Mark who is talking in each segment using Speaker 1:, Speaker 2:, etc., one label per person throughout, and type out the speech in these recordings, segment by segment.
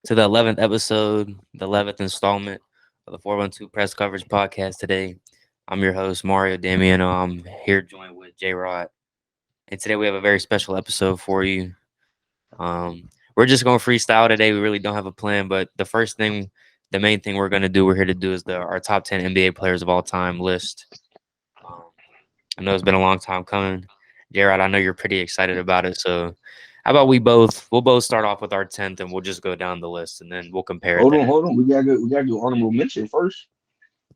Speaker 1: to the 11th episode, the 11th installment of the 412 Press Coverage Podcast today. I'm your host, Mario Damiano. I'm here joined with J Rod. And today we have a very special episode for you. We're just going to freestyle today. We really don't have a plan, but the main thing we're here to do is our top 10 NBA players of all time list. Um, I know it's been a long time coming. J Rod, I know you're pretty excited about it. So, how about we'll both start off with our 10th and we'll just go down the list and then we'll compare it there.
Speaker 2: Hold on. We gotta do honorable mention first.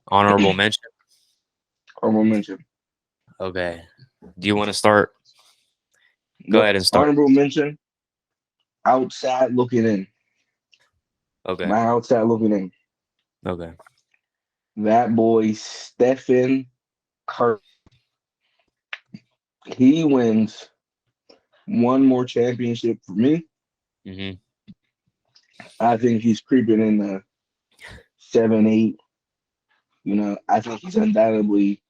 Speaker 1: Honorable mention.
Speaker 2: Honorable mention.
Speaker 1: Okay. Do you want to start? Go
Speaker 2: Yep.
Speaker 1: ahead and start.
Speaker 2: Honorable mention. Outside looking in.
Speaker 1: Okay.
Speaker 2: My outside looking in.
Speaker 1: Okay.
Speaker 2: That boy Stephen Curry. He wins one more championship for me.
Speaker 1: Mm-hmm.
Speaker 2: I think he's creeping in the 7, 8. I think he's undoubtedly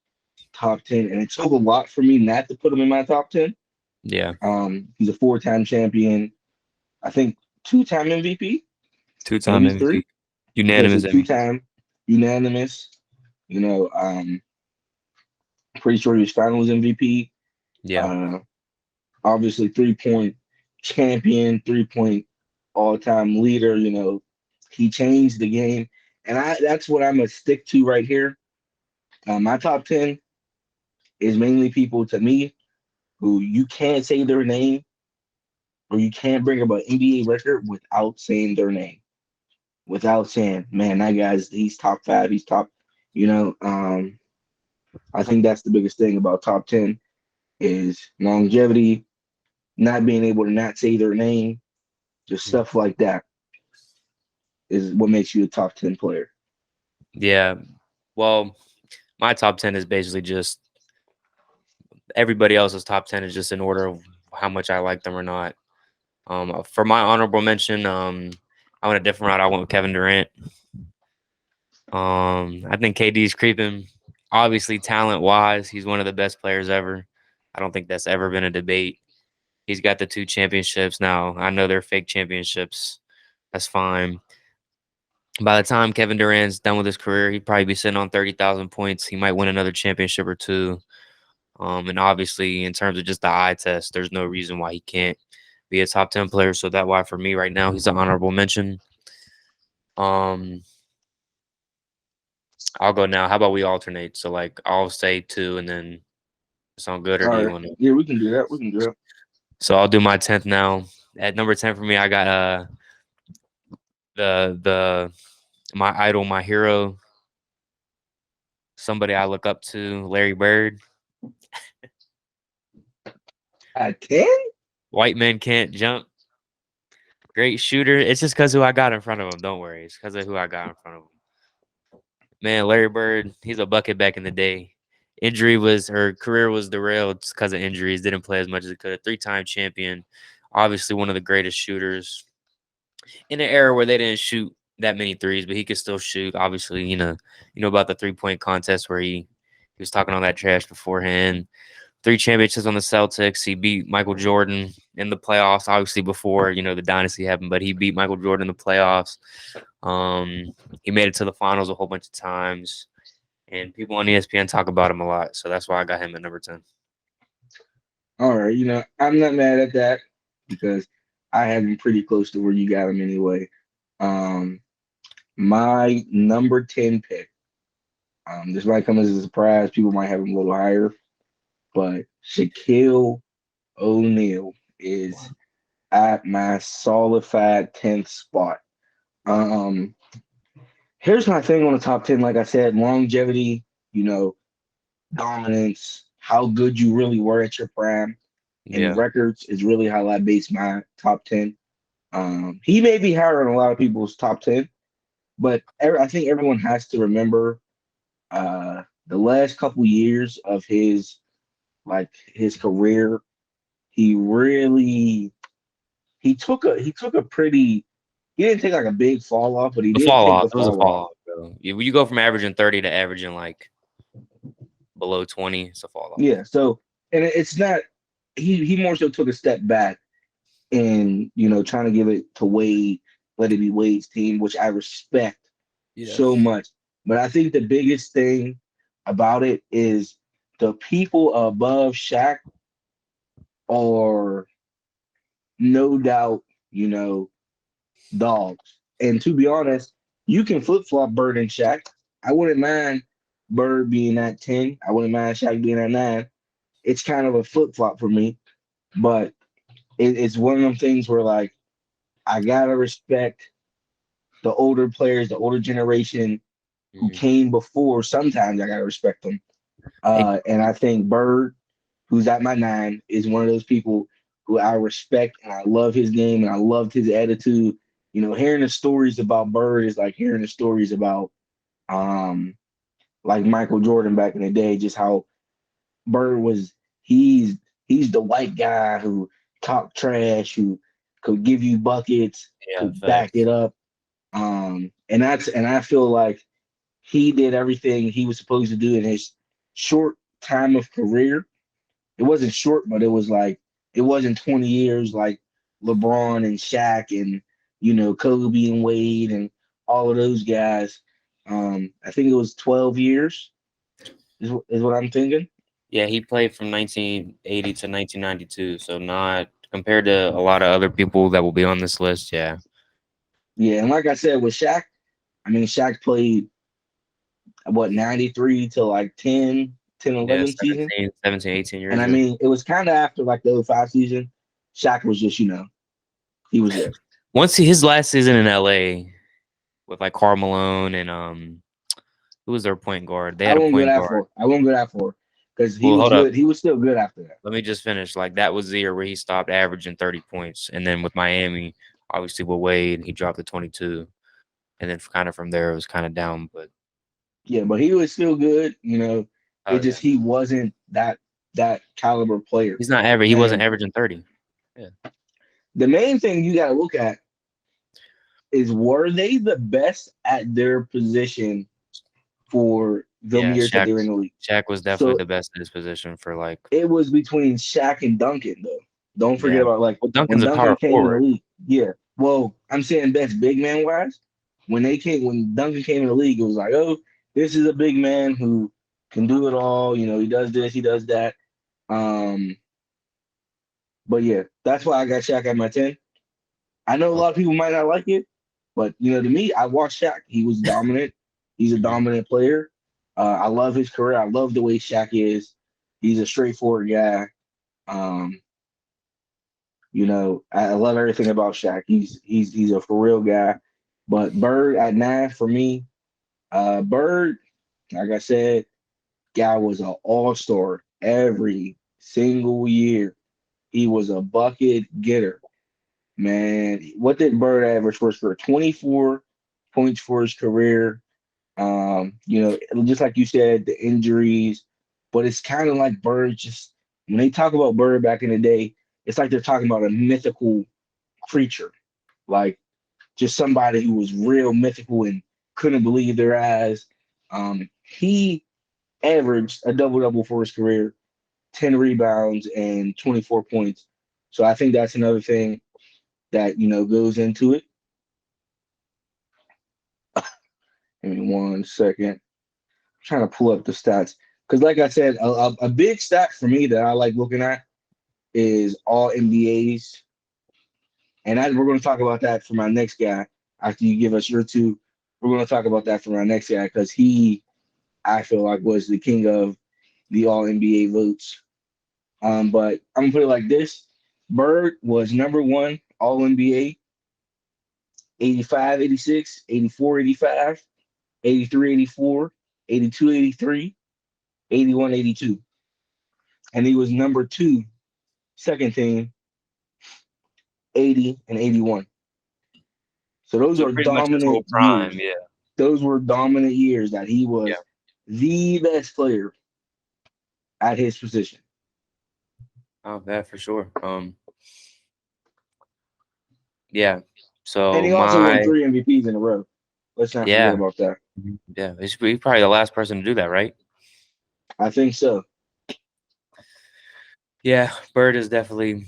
Speaker 2: top 10, and it took a lot for me not to put him in my top 10.
Speaker 1: Yeah.
Speaker 2: He's a 4-time champion. I think 2-time MVP,
Speaker 1: Two-time
Speaker 2: maybe
Speaker 1: MVP.
Speaker 2: 3. Okay, so
Speaker 1: Unanimous MVP.
Speaker 2: 2-time unanimous. Pretty sure he was Finals MVP.
Speaker 1: Yeah.
Speaker 2: Uh, obviously 3-point champion, 3-point all-time leader. He changed the game, and that's what I'm gonna stick to right here. My top 10 is mainly people to me who you can't say their name or you can't bring up an NBA record without saying their name, without saying, man, that guy's he's top 5, he's top. You know, um, I think that's the biggest thing about top 10 is longevity, not being able to not say their name, just stuff like that is what makes you a top 10 player.
Speaker 1: Yeah. Well, my top 10 is basically just everybody else's top 10 is just in order of how much I like them or not. For my honorable mention, I went a different route. I went with Kevin Durant. I think KD's creeping. Obviously, talent wise, he's one of the best players ever. I don't think that's ever been a debate. He's got the 2 championships now. I know they're fake championships. That's fine. By the time Kevin Durant's done with his career, he'd probably be sitting on 30,000 points. He might win another championship or two. And obviously, in terms of just the eye test, there's no reason why he can't be a top 10 player. So that's why for me right now, he's an honorable mention. Um, I'll go now. How about we alternate? So like I'll say 2 and then sound good, or do
Speaker 2: All
Speaker 1: you
Speaker 2: right.
Speaker 1: want to?
Speaker 2: Yeah, we can do that. We can do that.
Speaker 1: So I'll do my 10th now. At number 10 for me, I got the my idol, my hero, somebody I look up to, Larry Bird.
Speaker 2: At 10?
Speaker 1: White men can't jump. Great shooter. It's just because who I got in front of him. Don't worry. It's because of who I got in front of him. Man, Larry Bird, he's a bucket back in the day. Her career was derailed because of injuries. Didn't play as much as he could. 3-time champion. Obviously one of the greatest shooters in an era where they didn't shoot that many threes, but he could still shoot. Obviously, you know about the 3-point contest where he was talking all that trash beforehand. 3 championships on the Celtics. He beat Michael Jordan in the playoffs, obviously before the dynasty happened, but he beat Michael Jordan in the playoffs. He made it to the finals a whole bunch of times, and people on ESPN talk about him a lot. So that's why I got him at number 10.
Speaker 2: All right. I'm not mad at that because I had him pretty close to where you got him anyway. Um, my number 10 pick. This might come as a surprise. People might have him a little higher, but Shaquille O'Neal is at my solidified 10th spot. Um, here's my thing on the top 10. Like I said, longevity, you know, dominance, how good you really were at your prime, and
Speaker 1: Yeah.
Speaker 2: records is really how I base my top 10. He may be higher than a lot of people's top 10, but I think everyone has to remember the last couple years of his career. He really he took a pretty he didn't take like a big fall off, but he
Speaker 1: The
Speaker 2: did
Speaker 1: fall
Speaker 2: take
Speaker 1: off.
Speaker 2: the
Speaker 1: It was a
Speaker 2: fall
Speaker 1: fall
Speaker 2: off.
Speaker 1: off, bro. You go from averaging 30 to averaging like below 20. It's a fall off.
Speaker 2: Yeah, so and it's not he more so took a step back and trying to give it to Wade. Let It Be Wade's team, which I respect
Speaker 3: Yeah.
Speaker 2: so much. But I think the biggest thing about it is the people above Shaq are no doubt, dogs. And to be honest, you can flip flop Bird and Shaq. I wouldn't mind Bird being at 10. I wouldn't mind Shaq being at 9. It's kind of a flip flop for me, but it's one of them things where like I gotta respect the older players, the older generation who
Speaker 1: Mhm.
Speaker 2: came before. Sometimes I gotta respect them. And I think Bird, who's at my 9, is one of those people who I respect and I love his game and I loved his attitude. Hearing the stories about Bird is like hearing the stories about um like Michael Jordan back in the day, just how Bird was he's the white guy who talked trash, who could give you buckets,
Speaker 1: Yeah,
Speaker 2: could back
Speaker 1: facts.
Speaker 2: it up. And I feel like he did everything he was supposed to do in his short time of career. It wasn't short, but it was like it wasn't 20 years like LeBron and Shaq and Kobe and Wade and all of those guys. I think it was 12 years is what I'm thinking.
Speaker 1: Yeah, he played from 1980 to 1992, so not compared to a lot of other people that will be on this list. Yeah,
Speaker 2: Yeah, and like I said with Shaq, I mean Shaq played what 93 to like 10,
Speaker 1: yeah,
Speaker 2: 11 season.
Speaker 1: 17, 18
Speaker 2: And
Speaker 1: years.
Speaker 2: I
Speaker 1: Yeah.
Speaker 2: mean it was kind of after like the '05 season. Shaq was just, he was there.
Speaker 1: His last season in LA with like Karl Malone and who was their point guard? They
Speaker 2: I
Speaker 1: had a
Speaker 2: won't go
Speaker 1: point
Speaker 2: that
Speaker 1: guard.
Speaker 2: far. I won't go that far because he
Speaker 1: Well,
Speaker 2: was
Speaker 1: hold up.
Speaker 2: good. He was still good after that.
Speaker 1: Let me just finish. Like that was the year where he stopped averaging 30 points, and then with Miami, obviously with Wade, he dropped to 22, and then kind of from there it was kind of down. But
Speaker 2: Yeah, but he was still good.
Speaker 1: oh
Speaker 2: It
Speaker 1: yeah,
Speaker 2: just he wasn't that caliber player.
Speaker 1: he's not average. He wasn't
Speaker 2: And
Speaker 1: averaging 30. Yeah.
Speaker 2: the main thing you got to look at is were they the best at their position for the
Speaker 1: Yeah,
Speaker 2: years that they were in the league?
Speaker 1: Shaq was definitely
Speaker 2: So
Speaker 1: the best in his position for like
Speaker 2: it was between Shaq and Duncan, though. Don't forget
Speaker 1: yeah.
Speaker 2: about like
Speaker 1: Well,
Speaker 2: when
Speaker 1: Duncan's a
Speaker 2: Duncan
Speaker 1: power
Speaker 2: came in the
Speaker 1: forward.
Speaker 2: league. Yeah. Well, I'm saying best big man wise. When Duncan came in the league, it was like, oh, this is a big man who can do it all. He does this, he does that. Um, but yeah, that's why I got Shaq at my 10. I know a lot of people might not like it, but to me, I watched Shaq. He was dominant. He's a
Speaker 1: Mhm.
Speaker 2: dominant player. I love his career. I love the way Shaq is. He's a straightforward guy. Um, I love everything about Shaq. He's a for real guy. But Bird at 9 for me. Bird, like I said, guy was an all-star every single year. He was a bucket getter. Man, what did Bird average for his career? 24 points for his career. Just like you said, the injuries, but it's kind of like Bird just when they talk about Bird back in the day, it's like they're talking about a mythical creature, like just somebody who was real mythical and couldn't believe their eyes. He averaged a double double for his career, 10 rebounds and 24 points. So I think that's another thing that goes into it. Give me 1 second. I'm trying to pull up the stats because, like I said, a big stat for me that I like looking at is all NBAs, and we're going to talk about that for my next guy after you give us your two. We're going to talk about that for my next guy because I feel like, was the king of the all NBA votes. But I'm gonna put it like this: Bird was number one all NBA, 85, 86, 84, 85, 83, 84, 82, 83, 81, 82. And he was number two, second team, 80 and 81. So those
Speaker 1: So
Speaker 2: are
Speaker 1: pretty much his whole
Speaker 2: dominant
Speaker 1: prime.
Speaker 2: years.
Speaker 1: Yeah.
Speaker 2: Those were dominant years that he
Speaker 1: Yeah.
Speaker 2: was the best player at his position.
Speaker 1: Oh, that for sure. Yeah.
Speaker 2: And
Speaker 1: So
Speaker 2: he also won
Speaker 1: my
Speaker 2: 3 MVPs in a row. Let's not forget
Speaker 1: yeah.
Speaker 2: about that.
Speaker 1: Yeah. He's probably the last person to do that, right?
Speaker 2: I think so.
Speaker 1: Yeah. Bird is definitely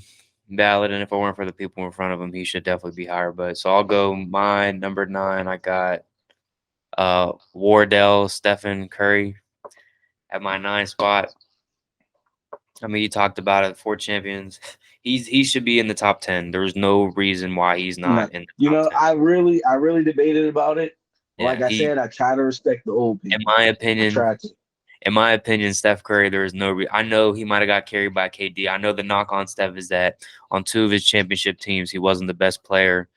Speaker 1: valid, and if it weren't for the people in front of him, he should definitely be higher. But so I'll go my number 9. I got Wardell Stephen Curry at my 9 spot. I mean, you talked about it, 4 champions. He should be in the top 10. There's no reason why he's
Speaker 2: No,
Speaker 1: not in the top 10.
Speaker 2: I really debated about it. Like
Speaker 1: Yeah,
Speaker 2: I said, I try to respect the old
Speaker 1: in
Speaker 2: people.
Speaker 1: my
Speaker 2: I
Speaker 1: opinion,
Speaker 2: try to.
Speaker 1: Steph Curry, there is no I know he might have got carried by KD. I know the knock on Steph is that on 2 of his championship teams, he wasn't the best player.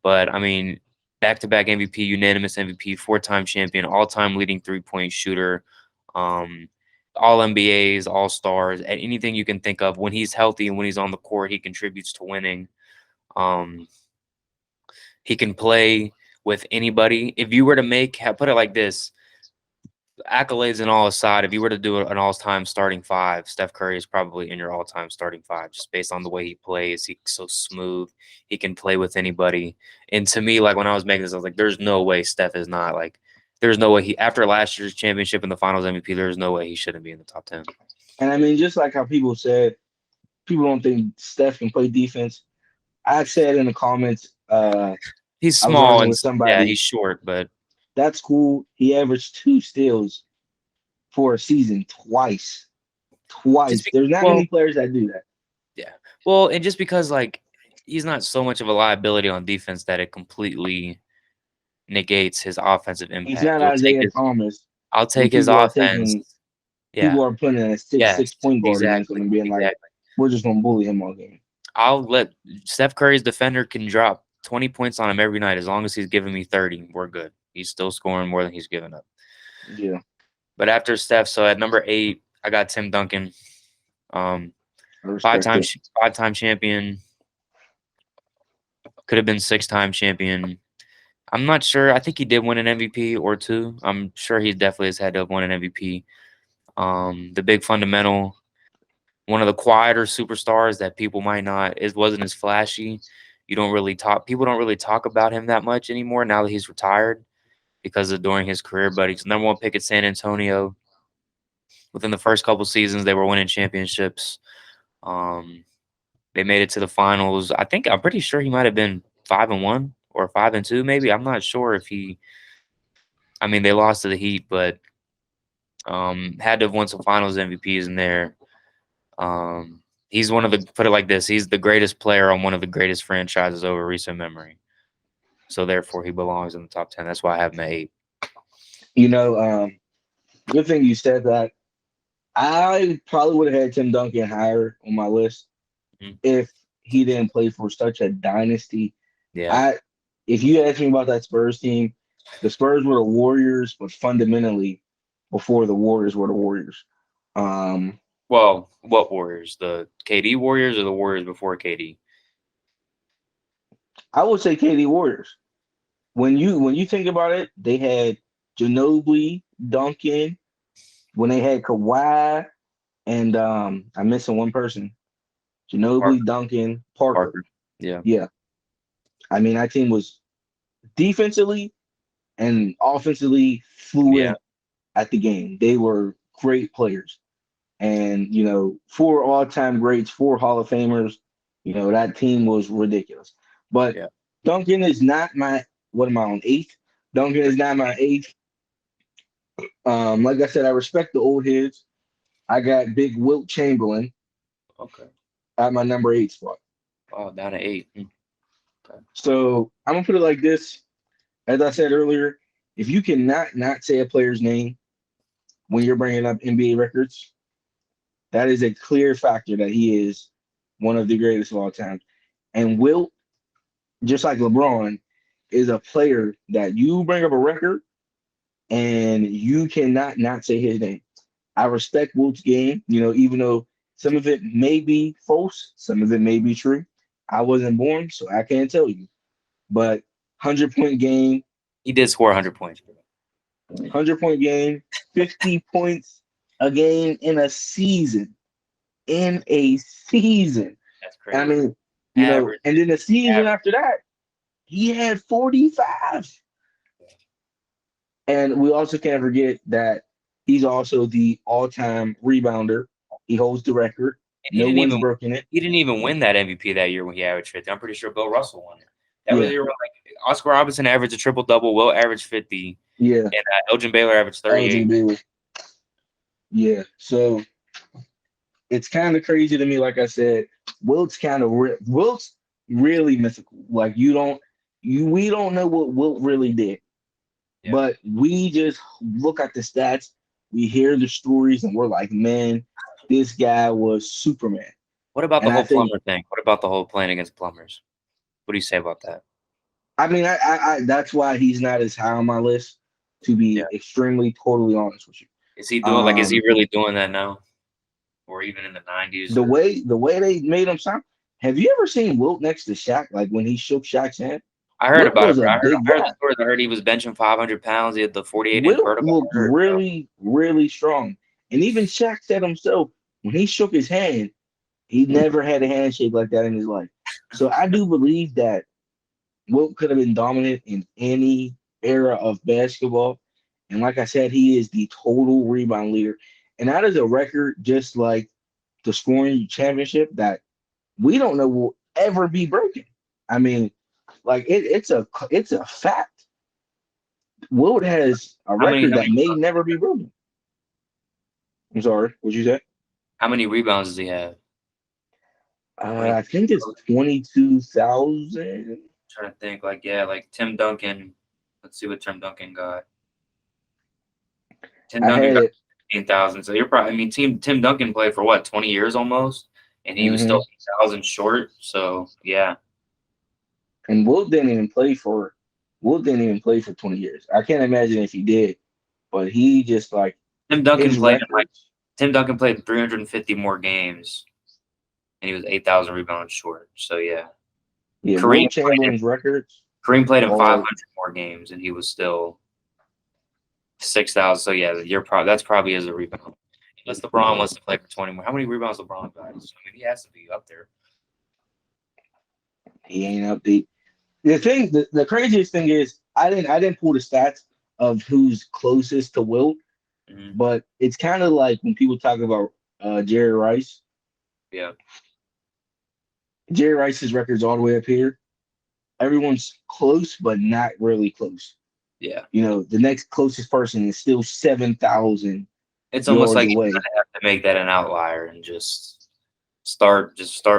Speaker 1: But, I mean, back-to-back MVP, unanimous MVP, 4-time champion, all-time leading three-point shooter, all NBAs, all stars, anything you can think of. When he's healthy and when he's on the court, he contributes to winning. He can play with anybody. If you were to put it like this, accolades and all aside, if you were to do an all-time starting 5, Steph Curry is probably in your all-time starting 5, just based on the way he plays. He's so smooth. He can play with anybody. And to me, like, when I was making this, I was like, there's no way Steph is not, like, there's no way after last year's championship and the finals MVP, there's no way he shouldn't be in the top 10.
Speaker 2: And I mean, just like how people said, people don't think Steph can play defense. I said in the comments,
Speaker 1: He's
Speaker 2: I was
Speaker 1: small
Speaker 2: arguing
Speaker 1: and
Speaker 2: with somebody.
Speaker 1: yeah, he's short, but
Speaker 2: that's cool. He averaged 2 steals for a season twice. There's not many players that do that.
Speaker 1: Yeah. Well, and just because, like, he's not so much of a liability on defense that it completely negates his offensive impact.
Speaker 2: He's not Isaiah Thomas.
Speaker 1: I'll take his offense.
Speaker 2: People are putting a 6'6" point guard against him and being like, we're just gonna bully him all game.
Speaker 1: I'll let Steph Curry's defender can drop 20 points on him every night as long as he's giving me 30. We're good. He's still scoring more than he's giving up.
Speaker 2: Yeah.
Speaker 1: But after Steph, so at number 8, I got Tim Duncan. 5-time champion. Could have been 6-time champion. I'm not sure. I think he did win an MVP or 2. I'm sure he definitely has had to have won an MVP. The big fundamental, one of the quieter superstars that people might not, wasn't as flashy. People don't really talk about him that much anymore now that he's retired because of during his career. But he's number 1 pick at San Antonio. Within the first couple seasons, they were winning championships. They made it to the finals. I'm pretty sure he might have been 5-1 or 5-2, maybe. I'm not sure if they lost to the Heat, but had to have won some finals MVPs in there. He's put it like this, he's the greatest player on one of the greatest franchises over recent memory. So therefore he belongs in the top 10. That's why I have him at 8.
Speaker 2: Good thing you said that. I probably would have had Tim Duncan higher on my list if he didn't play for such a dynasty.
Speaker 1: Yeah.
Speaker 2: If you ask me about that Spurs team, the Spurs were the Warriors, but fundamentally before the Warriors were the Warriors.
Speaker 1: Well, what Warriors? The KD Warriors or the Warriors before KD?
Speaker 2: I would say KD Warriors. When you think about it, they had Ginobili, Duncan. When they had Kawhi, and I'm missing one person. Ginobili, Duncan, Parker. Yeah. I mean, that team was defensively and offensively fluent at the game. They were great players. And, 4 all-time greats, 4 Hall of Famers, that team was ridiculous. But Duncan is not my, what am I on, 8th? Duncan is not my 8th. Like I said, I respect the old heads. I got big Wilt Chamberlain.
Speaker 1: Okay.
Speaker 2: At my number 8 spot.
Speaker 1: Oh, down to 8.
Speaker 2: Okay. So I'm gonna put it like this. As I said earlier, if you cannot not say a player's name when you're bringing up NBA records, that is a clear factor that he is one of the greatest of all time. And Wilt, just like LeBron, is a player that you bring up a record and you cannot not say his name. I respect Wilt's game, even though some of it may be false, some of it may be true. I wasn't born, so I can't tell you. But 100-point game.
Speaker 1: He did score 100 points.
Speaker 2: 100-point game, 50 points a game in a season. That's crazy. I mean, and then the season after that, he had 45. And we also can't forget that he's also the all-time rebounder. He holds the record.
Speaker 1: he
Speaker 2: No
Speaker 1: didn't
Speaker 2: one's
Speaker 1: even
Speaker 2: broken it.
Speaker 1: he didn't even win that MVP that year when he averaged 50. I'm pretty sure Bill Russell won it. That was
Speaker 2: Yeah.
Speaker 1: the year when, like, Oscar Robertson averaged a triple double, Will averaged 50,
Speaker 2: Yeah.
Speaker 1: and Elgin Baylor averaged 38.
Speaker 2: Elgin Baylor. Yeah. So it's kind of crazy to me. Like I said, Wilt's really mythical. Like we don't know what Wilt really did,
Speaker 1: Yeah.
Speaker 2: but we just look at the stats, we hear the stories, and we're like, man, this guy was Superman.
Speaker 1: What about the
Speaker 2: And I
Speaker 1: whole
Speaker 2: think,
Speaker 1: plumber thing? What about the whole playing against plumbers? What do you say about that?
Speaker 2: I mean, I that's why he's not as high on my list. To
Speaker 1: Yeah.
Speaker 2: be extremely, totally honest with you,
Speaker 1: Is he doing like? Is he really doing that now, or even in the 90s?
Speaker 2: the way they made him sound. Have you ever seen Wilt next to Shaq? Like when he shook Shaq's hand,
Speaker 1: I heard
Speaker 2: Wilt
Speaker 1: about it.
Speaker 2: was a
Speaker 1: Bro.
Speaker 2: big
Speaker 1: I heard the
Speaker 2: guy.
Speaker 1: story. I heard he was benching 500 pounds. He had the 48-inch
Speaker 2: Wilt
Speaker 1: vertical.
Speaker 2: looked really, really strong. And even Shaq said himself, when he shook his hand, he never had a handshake like that in his life. So I do believe that Wilt could have been dominant in any era of basketball. And like I said, he is the total rebound leader. And that is a record just like the scoring championship that we don't know will ever be broken. I mean, like it's a fact. Wilt has a
Speaker 1: How many?
Speaker 2: record that may never be broken. I'm sorry, what'd you say?
Speaker 1: How many rebounds does he have?
Speaker 2: I think it's 22,000.
Speaker 1: Trying to think. Like, yeah, like Tim Duncan. Let's see what Tim Duncan got. Tim
Speaker 2: I
Speaker 1: Duncan
Speaker 2: had
Speaker 1: got
Speaker 2: it.
Speaker 1: 15,000. So you're probably. I mean, Tim Duncan played for what, 20 years almost, and he was still 8,000 short. So yeah.
Speaker 2: And Wilt didn't even play for 20 years. I can't imagine if he did, but he just like
Speaker 1: Tim Duncan
Speaker 2: his
Speaker 1: played in
Speaker 2: records.
Speaker 1: Tim Duncan played 350 more games, and he was 8,000 rebounds short. So yeah,
Speaker 2: Yeah,
Speaker 1: Kareem
Speaker 2: Wilt Chamberlain's records
Speaker 1: played in
Speaker 2: are
Speaker 1: 500 more games, and he was still 6,000. So yeah, that's probably as a rebound. Unless LeBron wants to play for 20 more. How many rebounds LeBron got? I mean, he has to be up there.
Speaker 2: he ain't up the craziest thing is I didn't pull the stats of who's closest to Wilt, but it's kind of like when people talk about Jerry Rice.
Speaker 1: Yeah.
Speaker 2: Jerry Rice's record's all the way up here. Everyone's close, but not really close.
Speaker 1: Yeah.
Speaker 2: You know, the next closest person is still 7,000
Speaker 1: It's almost
Speaker 2: yards
Speaker 1: like
Speaker 2: away.
Speaker 1: you have to make that an outlier and just start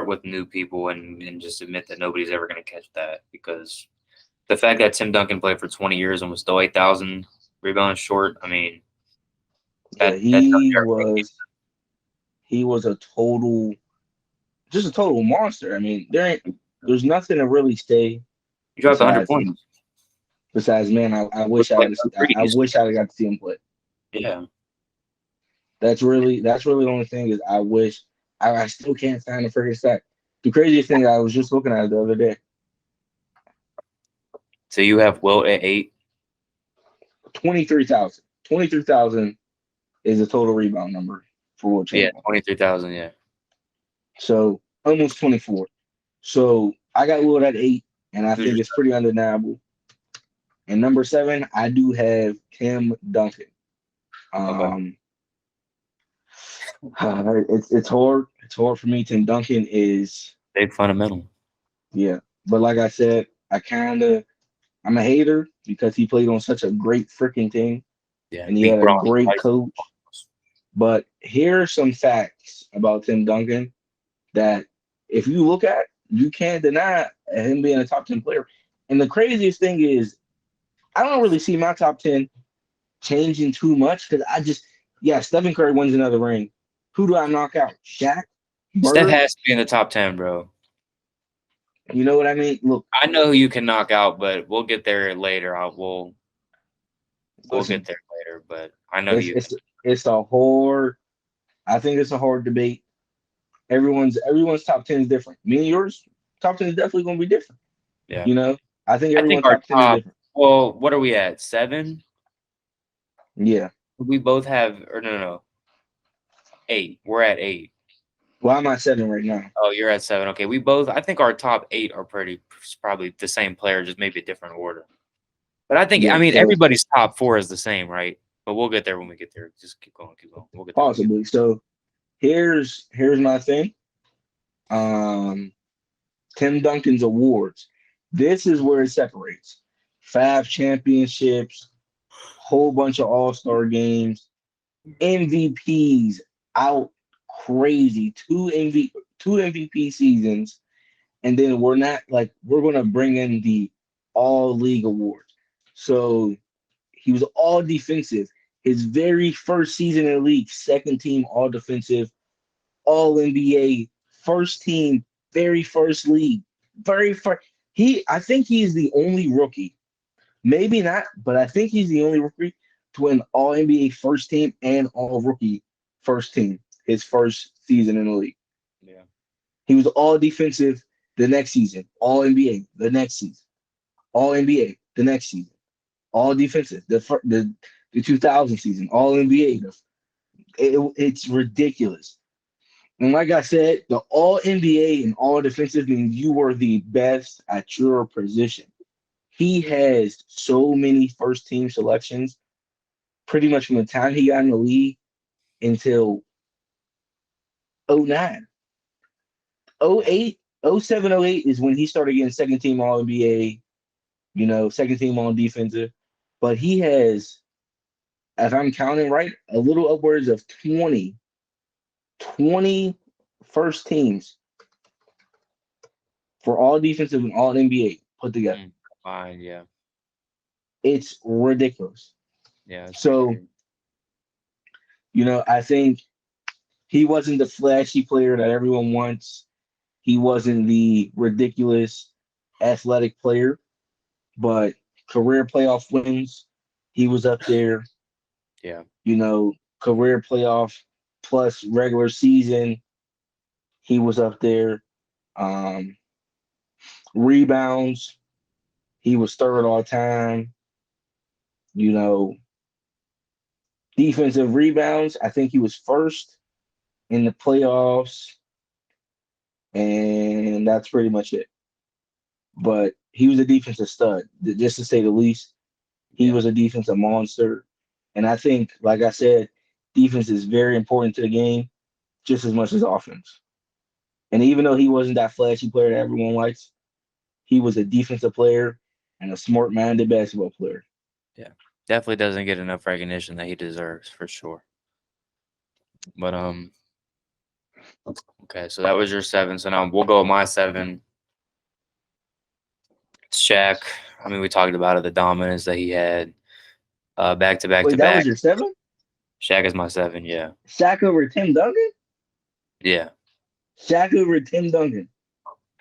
Speaker 1: with new people and just admit that nobody's ever going to catch that, because the fact that Tim Duncan played for 20 years and was still 8,000 rebounds short, I mean,
Speaker 2: Yeah, he was a total monster. I mean, there's nothing to really say
Speaker 1: he dropped 100 points.
Speaker 2: Besides, man, I wish I wish I got to see him play.
Speaker 1: Yeah.
Speaker 2: That's really the only thing is I wish I still can't find a freaking stat. The craziest thing I was just looking at it the other day.
Speaker 1: So you have Wilt at 8?
Speaker 2: 23,000. 23,000 is the total rebound number for Wilt Chamberlain.
Speaker 1: Yeah, 23,000, yeah.
Speaker 2: So almost 24. So I got Wilt at 8, and I think it's pretty undeniable. And number 7, I do have Tim Duncan. It's hard. It's hard for me. Tim Duncan is
Speaker 1: big fundamental.
Speaker 2: Yeah, but like I said, I'm a hater because he played on such a great freaking team.
Speaker 1: Yeah,
Speaker 2: and he had a great coach. But here are some facts about Tim Duncan that if you look at, you can't deny him being a top 10 player. And the craziest thing is, I don't really see my top 10 changing too much because Stephen Curry wins another ring. Who do I knock out? Shaq?
Speaker 1: Steph has to be in the top 10, bro.
Speaker 2: You know what I mean? Look,
Speaker 1: I know who you can knock out, but we'll get there later. We'll get there later, but I know
Speaker 2: it's a hard. I think it's a hard debate. Everyone's top 10 is different. Me and yours top 10 is definitely going to be different.
Speaker 1: Yeah,
Speaker 2: you know, I think everyone's
Speaker 1: our
Speaker 2: top 10 is different.
Speaker 1: Well, what are we at? 7?
Speaker 2: Yeah,
Speaker 1: we both have, or no, 8. We're at 8.
Speaker 2: Well, I'm at 7 right now.
Speaker 1: Oh, you're at 7. Okay, I think our top 8 are probably the same player, just maybe a different order. But I think, everybody's top 4 is the same, right? But we'll get there when we get there. Just keep going. We'll get there.
Speaker 2: Possibly. So here's my thing. Tim Duncan's awards. This is where it separates. 5 championships, whole bunch of All-Star games, MVPs out crazy. Two MVP seasons, and then we're gonna bring in the all league award. So he was all defensive. His very first season in the league, second team all defensive, all NBA, first team, very first league, very first. I think he's the only rookie, maybe not, but I think he's the only rookie to win all NBA first team and all rookie first team his first season in the league.
Speaker 1: Yeah.
Speaker 2: He was all defensive the next season, all NBA the next season, all NBA the next season, all defensive the 2000 season, all NBA. It's ridiculous. And like I said, the all NBA and all defensive means you were the best at your position. He has so many first team selections pretty much from the time he got in the league until 09. 08, 07, 08 is when he started getting second team all NBA, second team all defensive. But he has, if I'm counting right, a little upwards of 20 first teams for all defensive and all NBA put together.
Speaker 1: Fine, yeah.
Speaker 2: It's ridiculous.
Speaker 1: Yeah.
Speaker 2: So, I think he wasn't the flashy player that everyone wants. He wasn't the ridiculous athletic player, but career playoff wins, he was up there.
Speaker 1: Yeah.
Speaker 2: Career playoff plus regular season, he was up there. Rebounds, he was third all time. Defensive rebounds, I think he was first in the playoffs, and that's pretty much it. But he was a defensive stud, just to say the least. He was a defensive monster. And I think, like I said, defense is very important to the game, just as much as offense. And even though he wasn't that flashy player that everyone likes, he was a defensive player and a smart-minded basketball player.
Speaker 1: Yeah. Definitely doesn't get enough recognition that he deserves, for sure. But okay, so that was your 7. So now we'll go with my 7. Shaq. I mean, we talked about it, the dominance that he had. Back to back
Speaker 2: Wait,
Speaker 1: to
Speaker 2: that
Speaker 1: back.
Speaker 2: was your 7?
Speaker 1: Shaq is my 7, yeah.
Speaker 2: Shaq over Tim Duncan?
Speaker 1: Yeah.
Speaker 2: Shaq over Tim Duncan.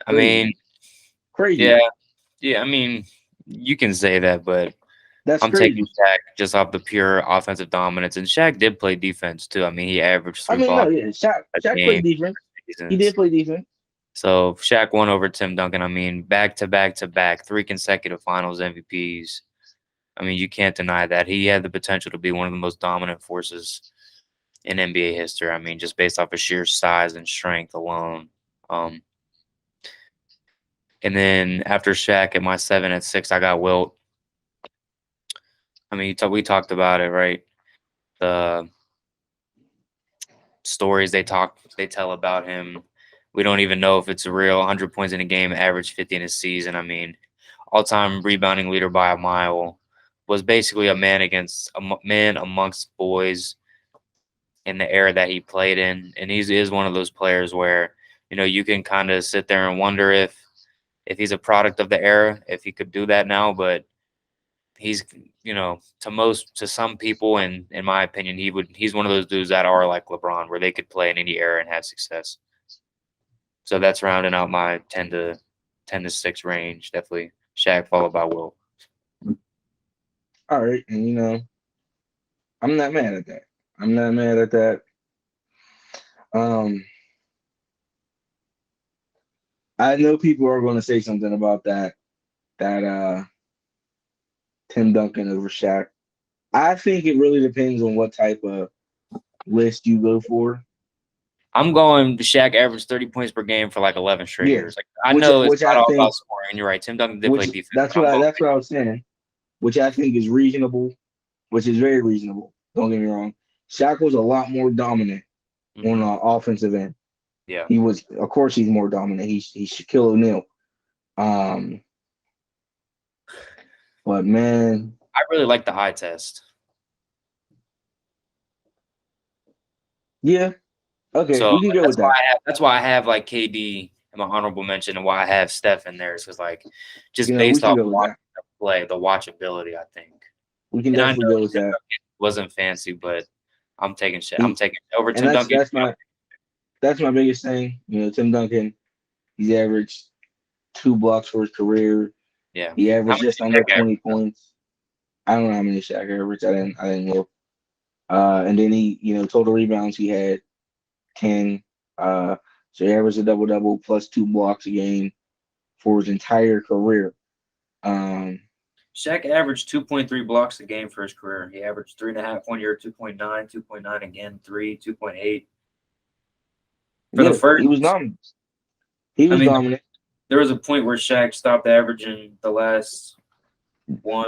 Speaker 1: I mean,
Speaker 2: crazy.
Speaker 1: Yeah, I mean, you can say that, but
Speaker 2: I'm crazy.
Speaker 1: Taking Shaq just off the pure offensive dominance. And Shaq did play defense too. I mean, he averaged 3 blocks.
Speaker 2: Shaq played defense. He did play defense.
Speaker 1: So Shaq won over Tim Duncan. I mean, back to back to back, 3 consecutive Finals MVPs. I mean, you can't deny that. He had the potential to be one of the most dominant forces in NBA history. I mean, just based off of sheer size and strength alone. And then after Shaq at my 7, at 6, I got Wilt. I mean, we talked about it, right? The stories they tell about him. We don't even know if it's real. 100 points in a game, average 50 in a season. I mean, all-time rebounding leader by a mile. Was basically a man amongst boys in the era that he played in. And he is one of those players where, you can kind of sit there and wonder if he's a product of the era, if he could do that now. But he's, to some people, and in my opinion, he's one of those dudes that are like LeBron, where they could play in any era and have success. So that's rounding out my 10 to 6 range. Definitely Shaq followed by Wilt.
Speaker 2: All right, and I'm not mad at that. I know people are going to say something about that Tim Duncan over Shaq. I think it really depends on what type of list you go for.
Speaker 1: I'm going Shaq averaged 30 points per game for like 11 straight years. Like, I know it's not all about scoring, and you're right. Tim Duncan did play defense.
Speaker 2: That's what I was saying, which I think is reasonable, which is very reasonable. Don't get me wrong. Shaq was a lot more dominant on the offensive end.
Speaker 1: Yeah.
Speaker 2: He was, of course, he's more dominant. He's Shaquille O'Neal. But man,
Speaker 1: I really like the eye test.
Speaker 2: yeah, okay,
Speaker 1: So
Speaker 2: we can go with that.
Speaker 1: that's why I have like KD in my honorable mention and why I have Steph in there is because like just
Speaker 2: We
Speaker 1: based
Speaker 2: can
Speaker 1: off
Speaker 2: go with
Speaker 1: watching
Speaker 2: that.
Speaker 1: them play, the watchability, I think.
Speaker 2: We can
Speaker 1: And I know
Speaker 2: definitely go with
Speaker 1: Tim
Speaker 2: that.
Speaker 1: Duncan wasn't fancy, but I'm taking shit. I'm
Speaker 2: He,
Speaker 1: taking over
Speaker 2: and
Speaker 1: Tim Duncan.
Speaker 2: that's my biggest thing. Tim Duncan, he's averaged 2 blocks for his career.
Speaker 1: Yeah.
Speaker 2: He
Speaker 1: How
Speaker 2: averaged
Speaker 1: many
Speaker 2: just
Speaker 1: did
Speaker 2: under
Speaker 1: Shaq average?
Speaker 2: 20 points. I don't know how many Shaq averaged. I didn't look. And then he, total rebounds he had 10. So he averaged a double plus 2 blocks a game for his entire career.
Speaker 1: Shaq averaged 2.3 blocks a game for his career. He averaged 3.5 1 year, 2.9, 2.9 again, 3, 2.8. For the
Speaker 2: Yeah,
Speaker 1: first,
Speaker 2: he was dominant. He
Speaker 1: I
Speaker 2: was
Speaker 1: mean,
Speaker 2: dominant.
Speaker 1: there was a point where Shaq stopped averaging the last 1,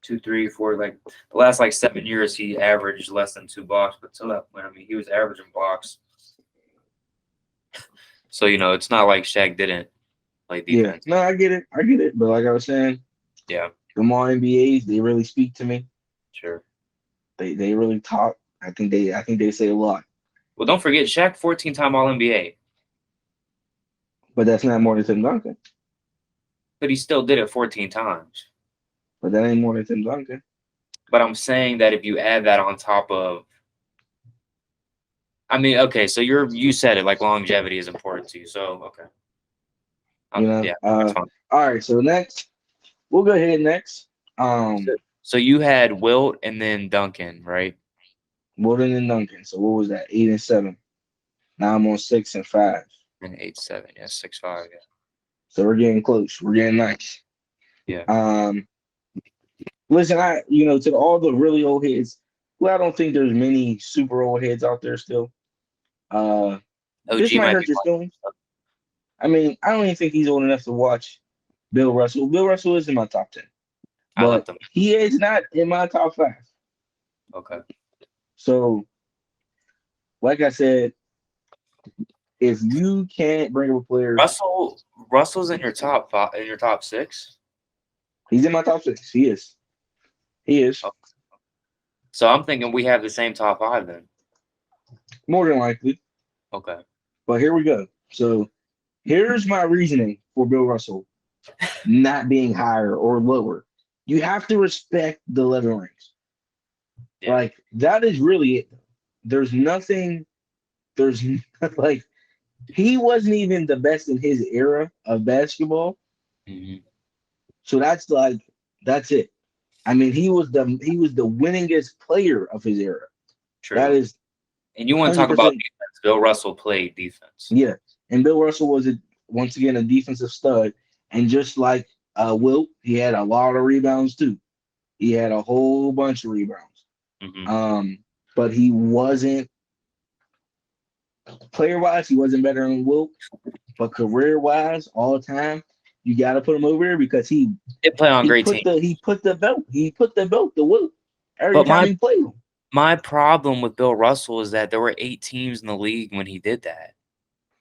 Speaker 1: 2, 3, 4, like the last like 7 years, he averaged less than 2 blocks. But till that point, I mean, he was averaging blocks. So it's not like Shaq didn't play
Speaker 2: Yeah,
Speaker 1: defense.
Speaker 2: no, I get it. But like I was saying,
Speaker 1: Yeah,
Speaker 2: the more NBAs, they really speak to me.
Speaker 1: sure.
Speaker 2: They really talk. I think they say a lot.
Speaker 1: Well, don't forget Shaq, 14-time All NBA,
Speaker 2: But that's not more than Tim Duncan.
Speaker 1: but he still did it 14 times.
Speaker 2: But that ain't more than Tim Duncan.
Speaker 1: But I'm saying that if you add that on top of, I mean, okay, so you said it like longevity is important to you. So okay, yeah, that's fine.
Speaker 2: All right. So next, we'll go ahead next.
Speaker 1: So you had Wilt and then Duncan, right?
Speaker 2: Wilden and Duncan. So what was that? 8 and 7. Now I'm on 6 and 5.
Speaker 1: And 8-7, yeah, 6-5, yeah.
Speaker 2: So we're getting close. We're getting nice.
Speaker 1: Yeah.
Speaker 2: Listen, to all the really old heads, well, I don't think there's many super old heads out there still. This
Speaker 1: OG
Speaker 2: might
Speaker 1: might
Speaker 2: hurt
Speaker 1: be
Speaker 2: your
Speaker 1: one.
Speaker 2: feelings. I mean, I don't even think he's old enough to watch Bill Russell. Bill Russell is in my top 10,
Speaker 1: I left
Speaker 2: but
Speaker 1: them.
Speaker 2: he is not in my top 5.
Speaker 1: Okay.
Speaker 2: So, like I said, if you can't bring up a player,
Speaker 1: Russell's in your top 5, in your top 6.
Speaker 2: he's in my top 6. He is. He is.
Speaker 1: Oh. So I'm thinking we have the same top 5 then.
Speaker 2: More than likely.
Speaker 1: Okay.
Speaker 2: But here we go. So here's my reasoning for Bill Russell not being higher or lower. You have to respect the 11 rings.
Speaker 1: Yeah.
Speaker 2: Like, that is really it. There's nothing, like, he wasn't even the best in his era of basketball.
Speaker 1: Mm-hmm.
Speaker 2: So that's it. I mean, he was the winningest player of his era.
Speaker 1: True.
Speaker 2: That is,
Speaker 1: and you want to talk about
Speaker 2: 100%.
Speaker 1: defense. Bill Russell played defense.
Speaker 2: Yeah. And Bill Russell was, once again, a defensive stud. And just like Wilt, he had a lot of rebounds too. He had a whole bunch of rebounds.
Speaker 1: Mm-hmm.
Speaker 2: But he wasn't, player-wise, he wasn't better than Wilt. But career-wise, all the time, you got to put him over here because he
Speaker 1: did play on great teams.
Speaker 2: He put the belt to Wilt every time he played him.
Speaker 1: My problem with Bill Russell is that there were 8 teams in the league when he did that.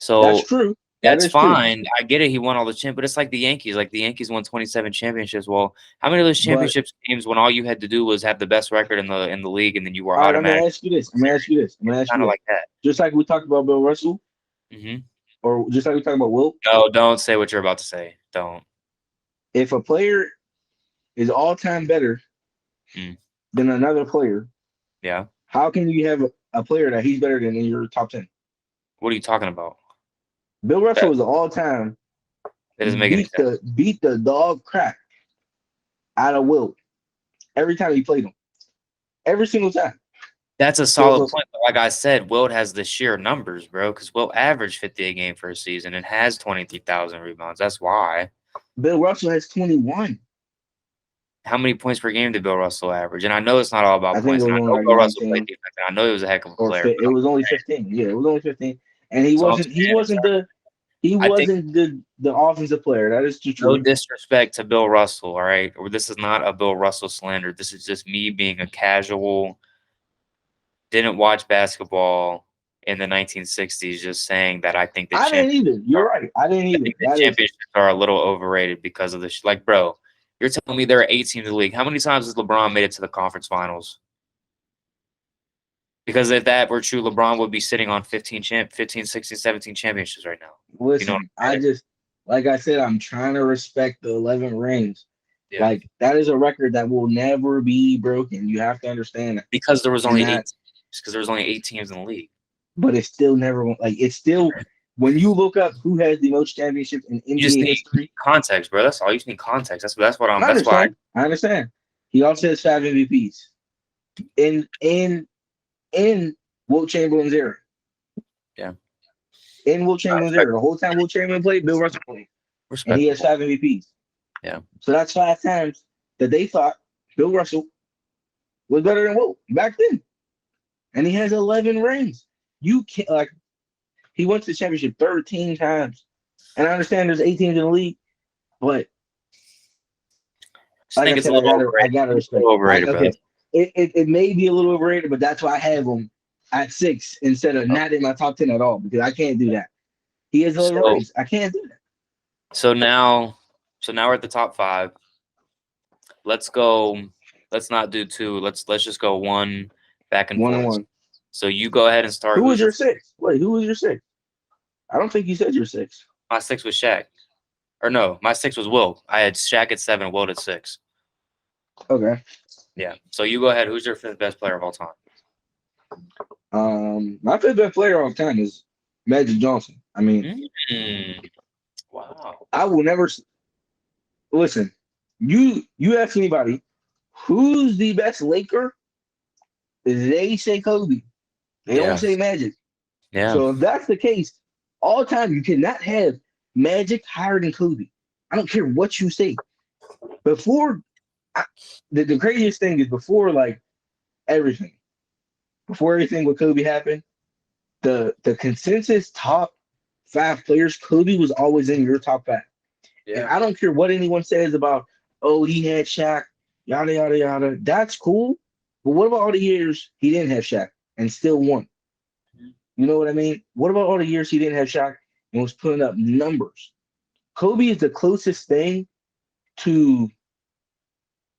Speaker 1: So
Speaker 2: that's true.
Speaker 1: That's fine. True. I get it. He won all the championships, but it's like the Yankees. Like the Yankees won 27 championships. Well, how many of those championships games when all you had to do was have the best record in the league, and then you were automatic?
Speaker 2: I'm gonna ask you this.
Speaker 1: Kind of like that.
Speaker 2: Just like we talked about Bill Russell, or just like we talked about Wilt.
Speaker 1: No, don't say what you're about to say. Don't.
Speaker 2: If a player is all time better than another player,
Speaker 1: yeah,
Speaker 2: how can you have a player that he's better than in your top 10?
Speaker 1: What are you talking about?
Speaker 2: Bill Russell was all time.
Speaker 1: That doesn't make any sense.
Speaker 2: Beat the dog crap out of Wilt every time he played him. Every single time.
Speaker 1: That's a solid point. But like I said, Wilt has the sheer numbers, bro, because Wilt averaged 50 a game for a season and has 23,000 rebounds. That's why.
Speaker 2: Bill Russell has 21.
Speaker 1: How many points per game did Bill Russell average? And I know it's not all about points. And I know Bill Russell played defense. And I know he was a heck of a player.
Speaker 2: It was only 15. Yeah, it was only 15. And he wasn't the offensive player. That is true.
Speaker 1: No disrespect to Bill Russell, all right? Or this is not a Bill Russell slander. This is just me being a casual, didn't watch basketball, in the 1960s, just saying that I think the
Speaker 2: I didn't either. You're right. I didn't either. That is
Speaker 1: championships are a little overrated because of this. Like, bro, you're telling me there are 8 teams in the league. How many times has LeBron made it to the conference finals? Because if that were true, LeBron would be sitting on 15, 16, 17 championships right now.
Speaker 2: listen.
Speaker 1: You know
Speaker 2: I just like I said, I'm trying to respect the 11 rings.
Speaker 1: Yeah.
Speaker 2: Like that is a record that will never be broken. You have to understand that.
Speaker 1: Because there was
Speaker 2: And
Speaker 1: only
Speaker 2: that-
Speaker 1: 8 because there was only 8 teams in the league.
Speaker 2: But it's still never like it's still when you look up who has the most championships in
Speaker 1: You just
Speaker 2: NBA
Speaker 1: need
Speaker 2: history.
Speaker 1: context, bro. That's all. You just need context. That's what I'm.
Speaker 2: I
Speaker 1: That's why.
Speaker 2: understand. I understand. He also has 5 MVPs in Wilt Chamberlain's era.
Speaker 1: Yeah.
Speaker 2: In Wilt Chamberlain's era, the whole time Wilt Chamberlain played, Bill Russell played, and he has 5 MVPs.
Speaker 1: Yeah.
Speaker 2: So that's 5 times that they thought Bill Russell was better than Wilt back then, and he has 11 rings. You can't like he went to the championship 13 times, and I understand there's 8 teams in the league, but
Speaker 1: I
Speaker 2: like
Speaker 1: think
Speaker 2: I
Speaker 1: it's a
Speaker 2: said,
Speaker 1: little overrated.
Speaker 2: I gotta respect.
Speaker 1: Overrated,
Speaker 2: okay, it may be a little overrated, but that's why I have him at 6 instead of not in my top 10 at all because I can't do that. He has 11 rings. I can't do that.
Speaker 1: So now we're at the top 5. Let's go. Let's not do 2. Let's just go 1 back and
Speaker 2: One on
Speaker 1: forth.
Speaker 2: one.
Speaker 1: So you go ahead and start.
Speaker 2: Who was your 6? Wait, who was your 6? I don't think you said your 6.
Speaker 1: My 6 was Shaq. Or no, my 6 was Wilt. I had Shaq at 7, Wilt at 6.
Speaker 2: Okay.
Speaker 1: Yeah. So you go ahead. Who's your 5th best player of all time?
Speaker 2: My 5th best player of all time is Magic Johnson. I mean,
Speaker 1: Wow.
Speaker 2: I will never listen. You ask anybody who's the best Laker, they say Kobe. They don't say Magic.
Speaker 1: Yeah.
Speaker 2: So if that's the case, all time you cannot have Magic higher than Kobe. I don't care what you say. Before the craziest thing is before like everything, before everything with Kobe happened, the consensus top 5 players, Kobe was always in your top 5.
Speaker 1: Yeah.
Speaker 2: And I don't care what anyone says about, oh, he had Shaq, yada yada yada. That's cool. But what about all the years he didn't have Shaq and still won? You know what I mean? What about all the years he didn't have Shaq and was putting up numbers? Kobe is the closest thing to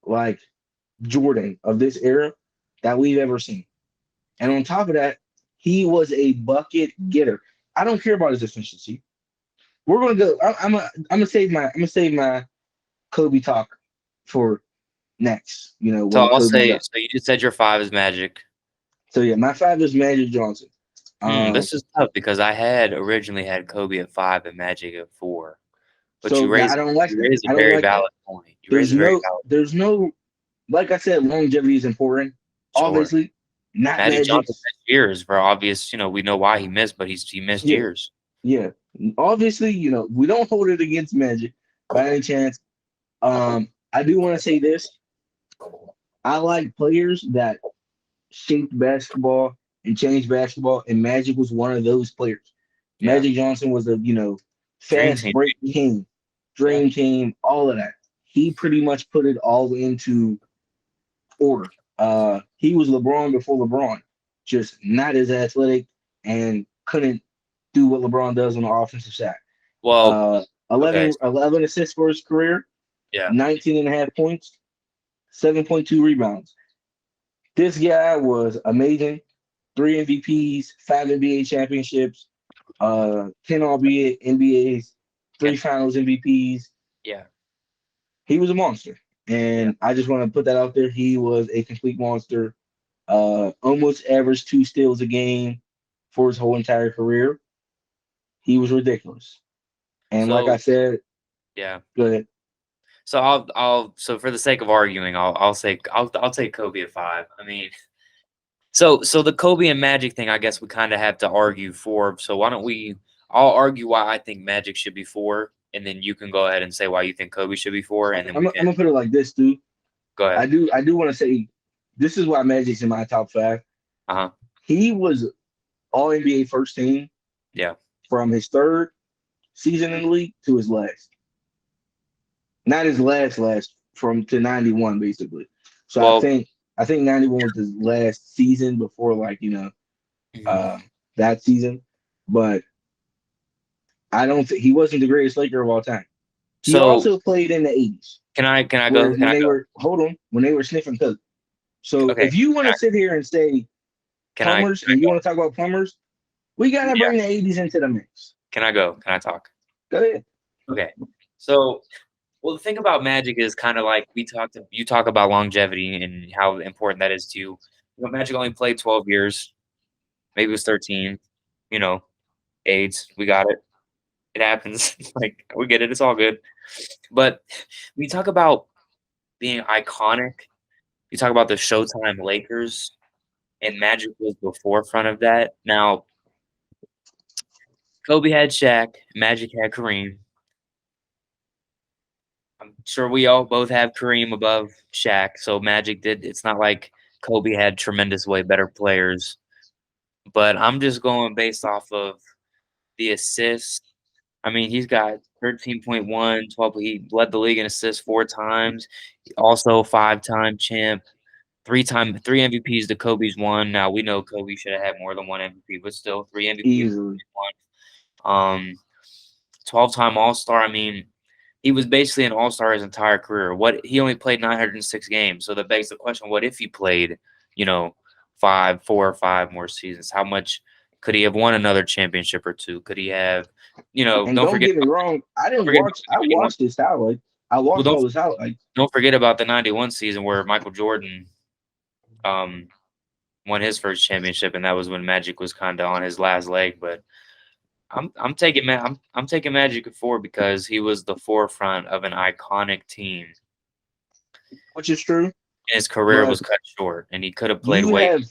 Speaker 2: like Jordan of this era that we've ever seen. And on top of that, he was a bucket getter. I don't care about his efficiency. We're gonna go. I'm gonna save my Kobe talk for next. You know,
Speaker 1: So I'll
Speaker 2: Kobe's
Speaker 1: say.
Speaker 2: up.
Speaker 1: So you just said your 5 is Magic.
Speaker 2: So yeah, my 5 is Magic Johnson.
Speaker 1: This is tough because I had originally had Kobe at 5 and Magic at 4. But
Speaker 2: so
Speaker 1: you raise
Speaker 2: I don't like
Speaker 1: you
Speaker 2: that.
Speaker 1: raise
Speaker 2: I
Speaker 1: a
Speaker 2: don't
Speaker 1: very
Speaker 2: like that.
Speaker 1: valid point. You raise a very valid
Speaker 2: There's no, like I said, longevity is important.
Speaker 1: Sure.
Speaker 2: Obviously, not
Speaker 1: Magic
Speaker 2: Magic.
Speaker 1: Johnson missed years for obvious. We know why he missed, but he missed years.
Speaker 2: Yeah, obviously, we don't hold it against Magic by any chance. I do want to say this. I like players that shaped basketball and changed basketball, and Magic was one of those players.
Speaker 1: Yeah.
Speaker 2: Magic Johnson was a, fast
Speaker 1: team.
Speaker 2: break king, dream team, all of that. He pretty much put it all into order. He was LeBron before LeBron, just not as athletic and couldn't do what LeBron does on the offensive side.
Speaker 1: Well,
Speaker 2: 11 assists for his career,
Speaker 1: yeah,
Speaker 2: 19 and a half points, 7.2 rebounds. This guy was amazing. 3 MVPs, 5 NBA championships, 10 All-NBA NBAs, 3 Finals MVPs.
Speaker 1: Yeah.
Speaker 2: He was a monster. And I just want to put that out there. He was a complete monster. Almost averaged 2 steals a game for his whole entire career. He was ridiculous. And like I said,
Speaker 1: yeah.
Speaker 2: Go ahead.
Speaker 1: So so for the sake of arguing, I'll take Kobe at 5. I mean, so the Kobe and Magic thing, I guess we kind of have to argue for. So why don't I'll argue why I think Magic should be 4, and then you can go ahead and say why you think Kobe should be 4, and then
Speaker 2: I'm gonna put it like this, dude.
Speaker 1: Go ahead.
Speaker 2: I do want to say this is why Magic's in my top 5. He was All NBA first team.
Speaker 1: Yeah.
Speaker 2: From his 3rd season in the league to his last. Not his last from to 91 basically. So I think 91 was his last season before that season, but I don't think he wasn't the greatest Laker of all time. He
Speaker 1: So
Speaker 2: also played in the 80s,
Speaker 1: can I
Speaker 2: where
Speaker 1: go? Can
Speaker 2: when
Speaker 1: I
Speaker 2: they
Speaker 1: go?
Speaker 2: were when they were sniffing coke. So
Speaker 1: Okay.
Speaker 2: if you want to sit here and say plumbers
Speaker 1: Can I
Speaker 2: and you
Speaker 1: go?
Speaker 2: want to talk about plumbers, we gotta
Speaker 1: Yeah.
Speaker 2: bring the 80s into the mix.
Speaker 1: Can I go? Can I talk?
Speaker 2: Go ahead.
Speaker 1: Okay. So, well, the thing about Magic is kind of like you talk about longevity and how important that is to you. You know, Magic only played 12 years, maybe it was 13. You know, AIDS, we got it. It happens. Like we get it. It's all good. But when you talk about being iconic, you talk about the Showtime Lakers, and Magic was the forefront of that. Now, Kobe had Shaq, Magic had Kareem. I'm sure we all both have Kareem above Shaq, so Magic did. It's not like Kobe had tremendous way better players, but I'm just going based off of the assists. I mean, he's got 13.1, 12. He led the league in assists 4 times. Also, 5-time champ, three MVPs to Kobe's one. Now we know Kobe should have had more than one MVP, but still 3 MVPs.
Speaker 2: Easily.
Speaker 1: 12-time All Star. I mean, he was basically an All Star his entire career. What he only played 906 games, so that begs the question: what if he played, you know, 4 or 5 more seasons? How much could he have won another championship or two? Could he have,
Speaker 2: And
Speaker 1: don't
Speaker 2: don't
Speaker 1: forget,
Speaker 2: get me wrong, I
Speaker 1: don't
Speaker 2: didn't
Speaker 1: forget
Speaker 2: watch. I
Speaker 1: about the 91.
Speaker 2: watched this highlight. I
Speaker 1: Well,
Speaker 2: watched all this highlight.
Speaker 1: don't forget about the 91 season where Michael Jordan um won his first championship, and that was when Magic was kind of on his last leg. But I'm taking Magic at 4 because he was the forefront of an iconic team.
Speaker 2: Which is true.
Speaker 1: And his career
Speaker 2: But
Speaker 1: was cut short, and he could have played
Speaker 2: you
Speaker 1: way.
Speaker 2: have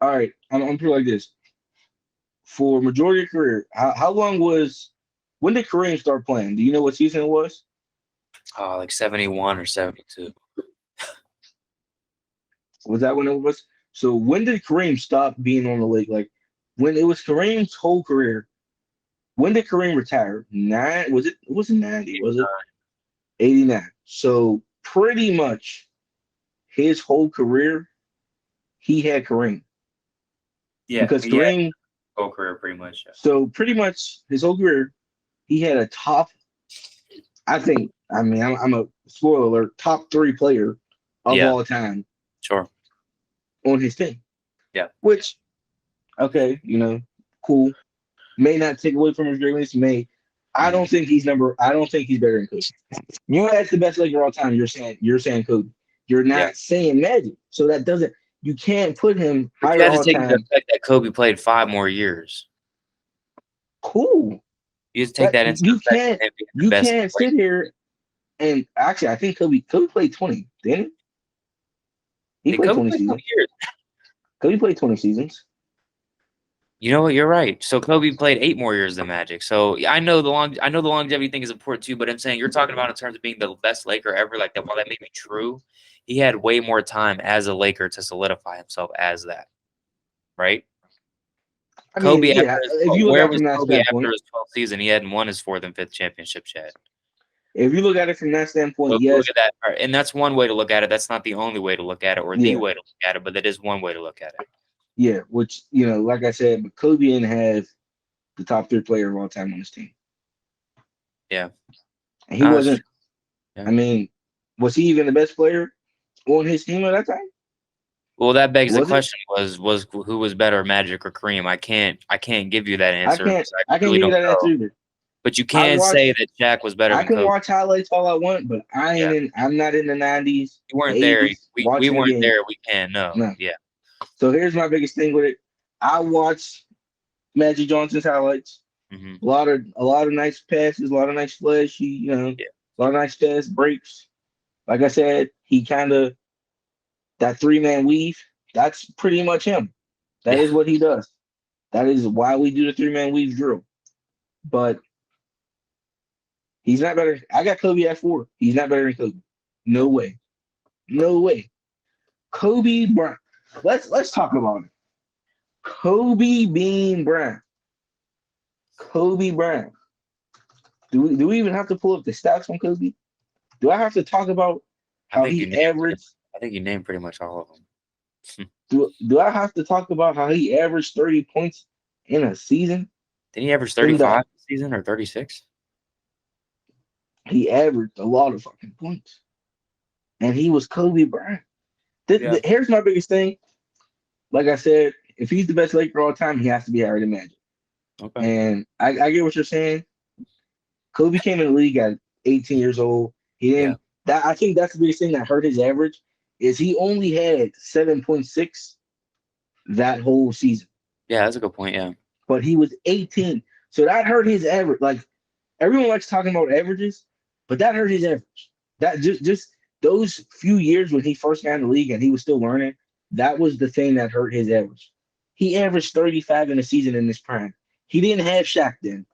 Speaker 2: all right. I'm put it like this. For majority of your career, how long was when did Kareem start playing? Do you know what season it was?
Speaker 1: Like 71 or 72.
Speaker 2: Was that when it was? So when did Kareem stop being on the league? Like when it was Kareem's whole career. When did Kareem retire? Was it 90? Was it 89? So pretty much his whole career, he had Kareem.
Speaker 1: Yeah,
Speaker 2: Because
Speaker 1: he had
Speaker 2: Kareem,
Speaker 1: whole career pretty much. Yeah.
Speaker 2: so pretty much his whole career, he had a top, I think, I mean, I'm a spoiler alert, top 3 player of
Speaker 1: Yeah,
Speaker 2: all time
Speaker 1: sure.
Speaker 2: on his team.
Speaker 1: Yeah.
Speaker 2: Which, okay, cool. May not take away from his greatness. I don't think he's better than Kobe. You ask the best Laker of all time. You're saying Kobe. You're
Speaker 1: Yeah.
Speaker 2: not saying Magic. So that doesn't. You can't put him
Speaker 1: But
Speaker 2: higher
Speaker 1: you have to
Speaker 2: all
Speaker 1: take into
Speaker 2: time.
Speaker 1: effect that Kobe played 5 more years.
Speaker 2: Cool.
Speaker 1: You just take that into
Speaker 2: You
Speaker 1: effect.
Speaker 2: can't.
Speaker 1: And being the
Speaker 2: You
Speaker 1: best
Speaker 2: can't
Speaker 1: player.
Speaker 2: sit here and actually. I think Kobe played 20. Didn't he? He
Speaker 1: Did
Speaker 2: played
Speaker 1: Kobe
Speaker 2: 20
Speaker 1: play 20
Speaker 2: seasons.
Speaker 1: years?
Speaker 2: Kobe played 20 seasons.
Speaker 1: You know what? You're right. So Kobe played 8 more years than Magic. So I know the longevity thing is important too. But I'm saying you're talking about in terms of being the best Laker ever. Like that. While that may be true, he had way more time as a Laker to solidify himself as that. Right?
Speaker 2: I mean,
Speaker 1: Kobe
Speaker 2: yeah.
Speaker 1: after his,
Speaker 2: If you look
Speaker 1: where
Speaker 2: at it
Speaker 1: was
Speaker 2: from that
Speaker 1: Kobe after
Speaker 2: standpoint,
Speaker 1: his 12th season? He hadn't won his 4th and 5th championships yet.
Speaker 2: if you look at it from that standpoint,
Speaker 1: Look
Speaker 2: yes,
Speaker 1: at that, and that's one way to look at it. That's not the only way to look at it, or the
Speaker 2: yeah,
Speaker 1: way to look at it, but that is one way to look at it.
Speaker 2: yeah. Which like I said, but Kobe didn't have the top 3 player of all time on his team.
Speaker 1: Yeah,
Speaker 2: And he wasn't.
Speaker 1: Yeah.
Speaker 2: I mean, was he even the best player on his team at that time?
Speaker 1: Well, that begs the
Speaker 2: Was it?
Speaker 1: question: was who was better, Magic or Kareem? I can't give you that
Speaker 2: I
Speaker 1: answer
Speaker 2: can't.
Speaker 1: because
Speaker 2: I
Speaker 1: I
Speaker 2: can't
Speaker 1: really
Speaker 2: give you
Speaker 1: don't
Speaker 2: that
Speaker 1: know.
Speaker 2: answer either.
Speaker 1: But you
Speaker 2: I
Speaker 1: can say
Speaker 2: watched.
Speaker 1: that Shaq was better
Speaker 2: I
Speaker 1: than
Speaker 2: can
Speaker 1: Kobe.
Speaker 2: watch highlights all I want, but
Speaker 1: Yeah.
Speaker 2: I'm not in the 90s,
Speaker 1: We weren't
Speaker 2: the
Speaker 1: there.
Speaker 2: 80s
Speaker 1: We
Speaker 2: watching the
Speaker 1: weren't
Speaker 2: game.
Speaker 1: there. We can't know.
Speaker 2: No.
Speaker 1: Yeah.
Speaker 2: So here's my biggest thing with it. I watched Magic Johnson's highlights.
Speaker 1: Mm-hmm.
Speaker 2: A lot of nice passes, a lot of nice flashy, a lot of nice fast breaks. Like I said, he kind of that 3-man weave. That's pretty much him. That is what he does. That is why we do the 3-man weave drill. But he's not better. I got Kobe at 4. He's not better than Kobe. No way. No way. Kobe Bryant. Let's talk about it. Kobe Bean Bryant. Kobe Bryant. Do we even have to pull up the stats on Kobe? Do I have to talk about how he averaged?
Speaker 1: I think you named pretty much all of them.
Speaker 2: Do I have to talk about how he averaged 30 points in a season.
Speaker 1: Did he average
Speaker 2: In the
Speaker 1: 35 this season or 36?
Speaker 2: he averaged a lot of fucking points, and he was Kobe Bryant.
Speaker 1: Yeah.
Speaker 2: Here's my biggest thing. Like I said, if he's the best Laker of all time, he has to be higher than Magic.
Speaker 1: Okay.
Speaker 2: And I get what you're saying. Kobe came in the league at 18 years old. He
Speaker 1: Yeah.
Speaker 2: didn't. That I think that's the biggest thing that hurt his average is he only had 7.6 that whole season,
Speaker 1: Yeah, that's a good point. Yeah.
Speaker 2: but he was 18, so that hurt his average. Like everyone likes talking about averages, but that hurt his average. That just those few years when he first got in the league and he was still learning, that was the thing that hurt his average. He averaged 35 in a season in his prime. He didn't have Shaq then.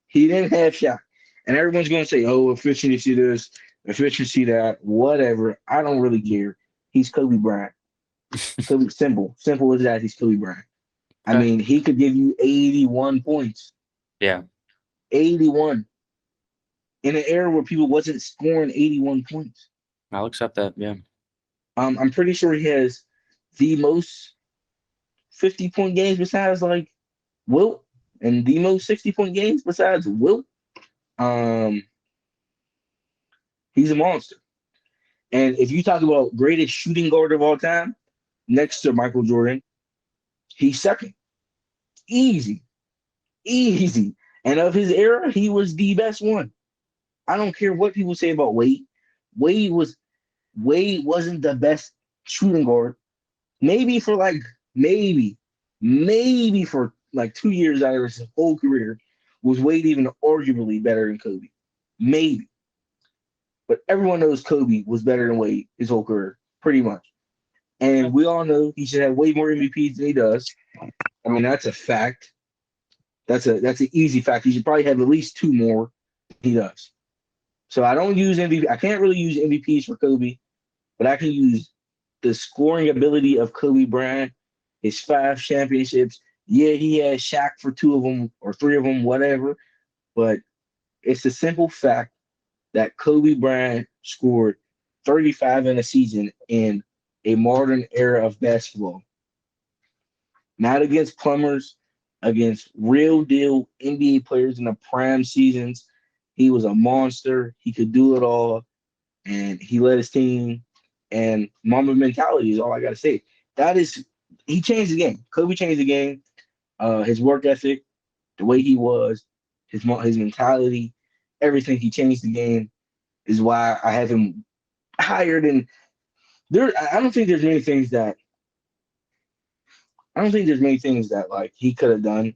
Speaker 2: He didn't have Shaq. And everyone's going to say, oh, efficiency this, efficiency that, whatever. I don't really care. He's Kobe Bryant. Kobe, simple. Simple as that. He's Kobe Bryant. I
Speaker 1: Okay.
Speaker 2: mean, he could give you 81 points.
Speaker 1: Yeah.
Speaker 2: 81. In an era where people wasn't scoring 81 points.
Speaker 1: I'll accept that. Yeah.
Speaker 2: I'm pretty sure he has the most 50-point games besides like Wilt, and the most 60-point games besides Wilt. Um, he's a monster. And if you talk about greatest shooting guard of all time, next to Michael Jordan, he's second. Easy, easy. And of his era, he was the best one. I don't care what people say about Wade. Wade wasn't the best shooting guard. Maybe for like maybe for like 2 years out of his whole career was Wade even arguably better than Kobe. Maybe. But everyone knows Kobe was better than Wade his whole career, pretty much. And we all know he should have way more MVPs than he does. I mean, that's a fact. That's an easy fact. He should probably have at least two more than he does. So I don't use MVP. I can't really use MVPs for Kobe, but I can use the scoring ability of Kobe Bryant, his 5 championships. Yeah, he had Shaq for 2 of them or 3 of them, whatever. But it's a simple fact that Kobe Bryant scored 35 in a season in a modern era of basketball. Not against plumbers, against real deal NBA players in the prime seasons. He was a monster. He could do it all. And he led his team. And Mamba mentality is all I got to say. He changed the game. Kobe changed the game. His work ethic, the way he was, his mentality, everything. He changed the game is why I have him higher than there. I don't think there's many things that like he could have done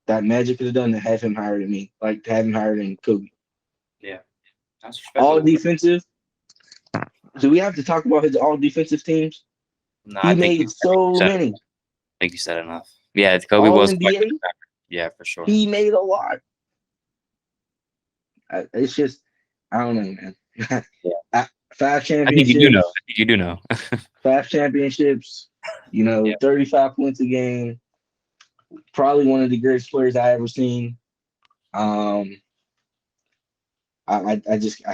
Speaker 2: that Magic could have done to have him higher than me, like to have him higher than Kobe.
Speaker 1: Yeah. That's
Speaker 2: All
Speaker 1: respectable.
Speaker 2: defensive. Do we have to talk about his all defensive teams?
Speaker 1: No,
Speaker 2: He made so many.
Speaker 1: I think you said enough. Yeah, Kobe
Speaker 2: All
Speaker 1: was
Speaker 2: NBA.
Speaker 1: Yeah, for sure.
Speaker 2: He made a lot. It's just I don't know, man.
Speaker 1: Yeah.
Speaker 2: 5 championships.
Speaker 1: I think you do know.
Speaker 2: 5 championships. 35 points a game. Probably one of the greatest players I ever seen. I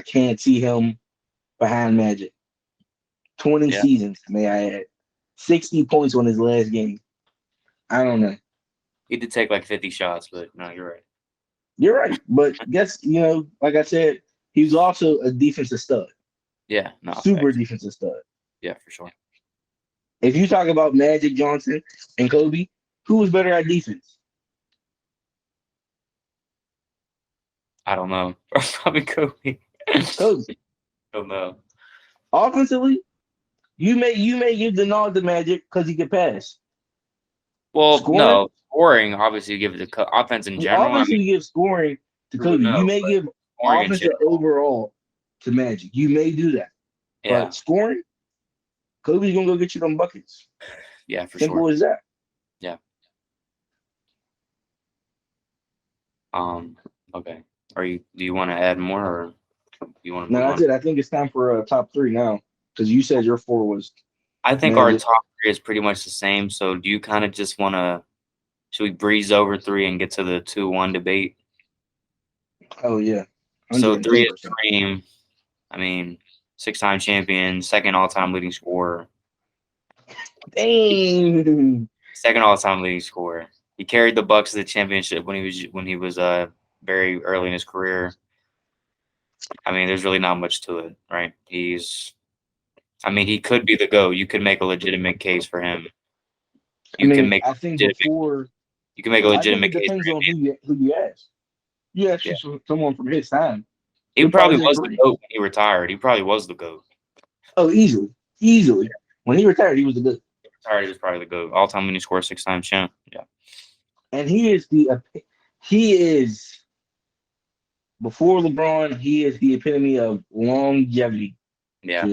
Speaker 2: can't see him behind Magic. 20 seasons, may I add. 60 points on his last game. I don't know.
Speaker 1: He did take like 50 shots, but no, you're right.
Speaker 2: You're right. But like I said, he was also a defensive stud.
Speaker 1: Yeah, no.
Speaker 2: Super defensive stud.
Speaker 1: Yeah, for sure.
Speaker 2: If you talk about Magic Johnson and Kobe, who was better at defense?
Speaker 1: I don't know. Probably Kobe.
Speaker 2: Kobe.
Speaker 1: I don't know.
Speaker 2: Offensively, you may give the nod to Magic because he could pass.
Speaker 1: Well, no. Scoring, obviously, you give it to offense in general.
Speaker 2: Obviously, you give scoring to Kobe. You may give offensive overall to Magic. You may do that.
Speaker 1: Yeah.
Speaker 2: But scoring, Kobe's going to go get you them buckets.
Speaker 1: Yeah, for
Speaker 2: Simple as that.
Speaker 1: Yeah. Okay. Do you want to add more, or you want to?
Speaker 2: No, that's it. I think it's time for top 3 now, because you said your 4 was.
Speaker 1: I think our top 3 is pretty much the same. So, do you kind of just want to? Should we breeze over 3 and get to the 2-1 debate?
Speaker 2: Oh yeah.
Speaker 1: 110%. So 3 is Kareem. I mean, 6-time champion, second all-time leading scorer.
Speaker 2: Dang.
Speaker 1: Second all-time leading scorer. He carried the Bucks to the championship when he was very early in his career. I mean, there's really not much to it, right? He could be the GOAT. You could make a legitimate case for him.
Speaker 2: I mean, I think before
Speaker 1: you can make a
Speaker 2: I think
Speaker 1: legitimate
Speaker 2: it
Speaker 1: case
Speaker 2: depends
Speaker 1: for him.
Speaker 2: on who you ask. You ask
Speaker 1: Yeah.
Speaker 2: someone from his time.
Speaker 1: He probably was the GOAT when he retired. He probably was the GOAT.
Speaker 2: Oh, easily. When he retired, he was the GOAT.
Speaker 1: Retired, he was probably the GOAT. All-time winning scorer, 6-time champ. Yeah.
Speaker 2: And he is before LeBron, he is the epitome of longevity.
Speaker 1: Yeah.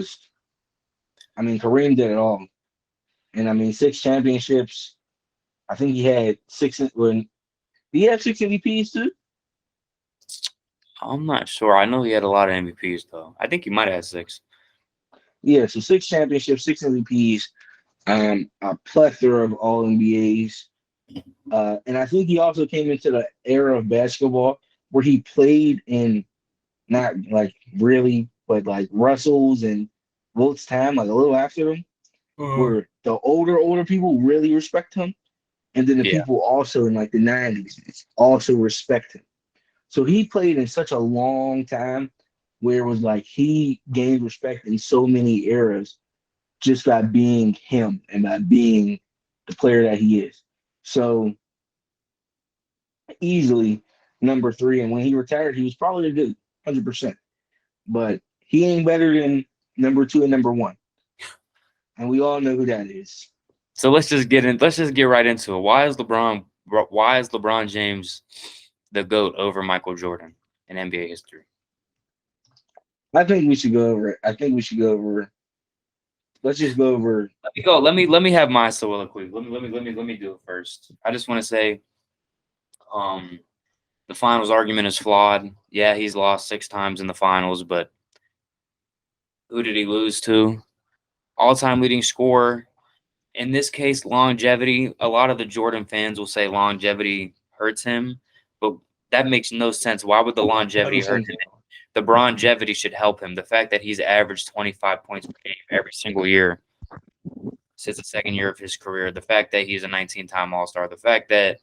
Speaker 2: Kareem did it all. And 6 championships. I think he had 6 when he had 6 MVPs too.
Speaker 1: I'm not sure. I know he had a lot of MVPs though. I think he might have had 6.
Speaker 2: Yeah, so 6 championships, 6 MVPs, a plethora of all NBAs. And I think he also came into the era of basketball where he played in not like really, but like Russell's and Wilt's time, like a little after them, where the older people really respect him. And then the people also in like the 90s also respect him. So he played in such a long time where it was like he gained respect in so many eras just by being him and by being the player that he is. So easily number 3. And when he retired, he was probably a good 100%. But he ain't better than number 2 and number 1. And we all know who that is.
Speaker 1: So let's just get right into it. Why is LeBron James the GOAT over Michael Jordan in NBA history?
Speaker 2: I think we should go over it. Let's just go over.
Speaker 1: Let me go. Let me have my soliloquy. Let me do it first. I just want to say, the finals argument is flawed. Yeah, he's lost 6 times in the finals, but who did he lose to? All-time leading scorer. In this case, longevity. A lot of the Jordan fans will say longevity hurts him, but that makes no sense. Why would the longevity hurt him? The longevity should help him. The fact that he's averaged 25 points per game every single year since the second year of his career, the fact that he's a 19-time All-Star, the fact that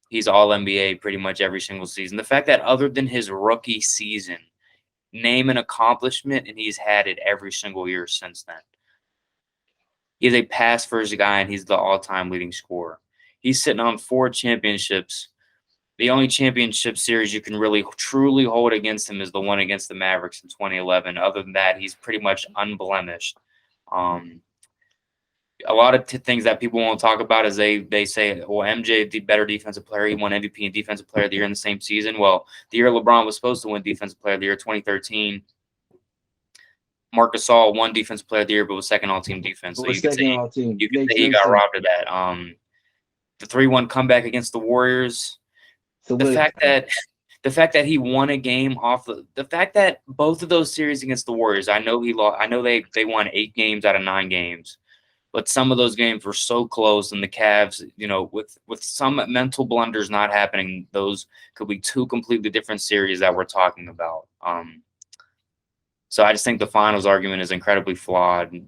Speaker 1: he's All-NBA pretty much every single season, the fact that other than his rookie season, name an accomplishment, and he's had it every single year since then. He's a pass-first guy, and he's the all-time leading scorer. He's sitting on 4 championships. The only championship series you can really truly hold against him is the one against the Mavericks in 2011. Other than that, he's pretty much unblemished. A lot of things that people won't talk about is they say, well, MJ, the better defensive player, he won MVP and Defensive Player of the Year in the same season. Well, the year LeBron was supposed to win Defensive Player of the Year, 2013, Marc Gasol won Defensive Player of the Year, but was second all-team defense. So you can say he got robbed of that. The 3-1 comeback against the Warriors. The fact that he won a game off the fact that both of those series against the Warriors, I know he lost. I know they won 8 games out of 9 games, but some of those games were so close, and the Cavs, with some mental blunders not happening, those could be 2 completely different series that we're talking about. So I just think the finals argument is incredibly flawed.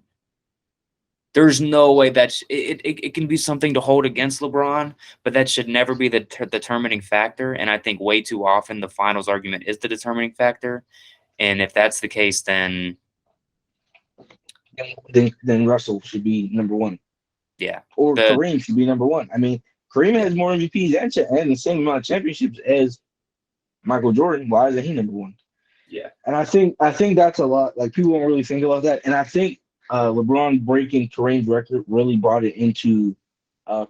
Speaker 1: There's no way that it can be something to hold against LeBron, but that should never be the determining factor. And I think way too often the finals argument is the determining factor. And if that's the case, then
Speaker 2: Russell should be number 1.
Speaker 1: Yeah.
Speaker 2: Or Kareem should be number 1. Kareem has more MVPs and the same amount of championships as Michael Jordan. Why isn't he number 1?
Speaker 1: Yeah.
Speaker 2: And I think that's a lot. Like, people don't really think about that. And I think LeBron breaking Kareem's record really brought it into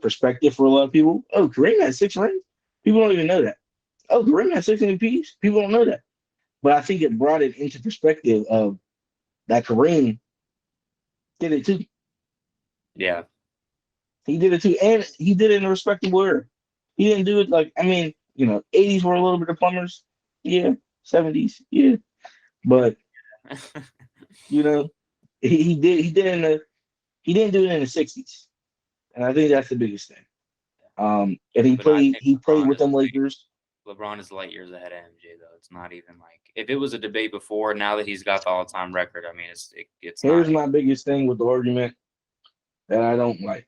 Speaker 2: perspective for a lot of people. Oh, Kareem had 6 rings? People don't even know that. Oh, Kareem had 6 MVPs? People don't know that. But I think it brought it into perspective of that Kareem did it too.
Speaker 1: Yeah.
Speaker 2: He did it too. And he did it in a respectable era. He didn't do it 80s were a little bit of plumbers. Yeah. 70s. Yeah. But, he didn't do it in the 60s. And I think that's the biggest thing. And he played with them Lakers.
Speaker 1: LeBron is light years ahead of MJ, though. It's not even like, if it was a debate before, now that he's got the all-time record, it's
Speaker 2: Here's my biggest thing with the argument that I don't like.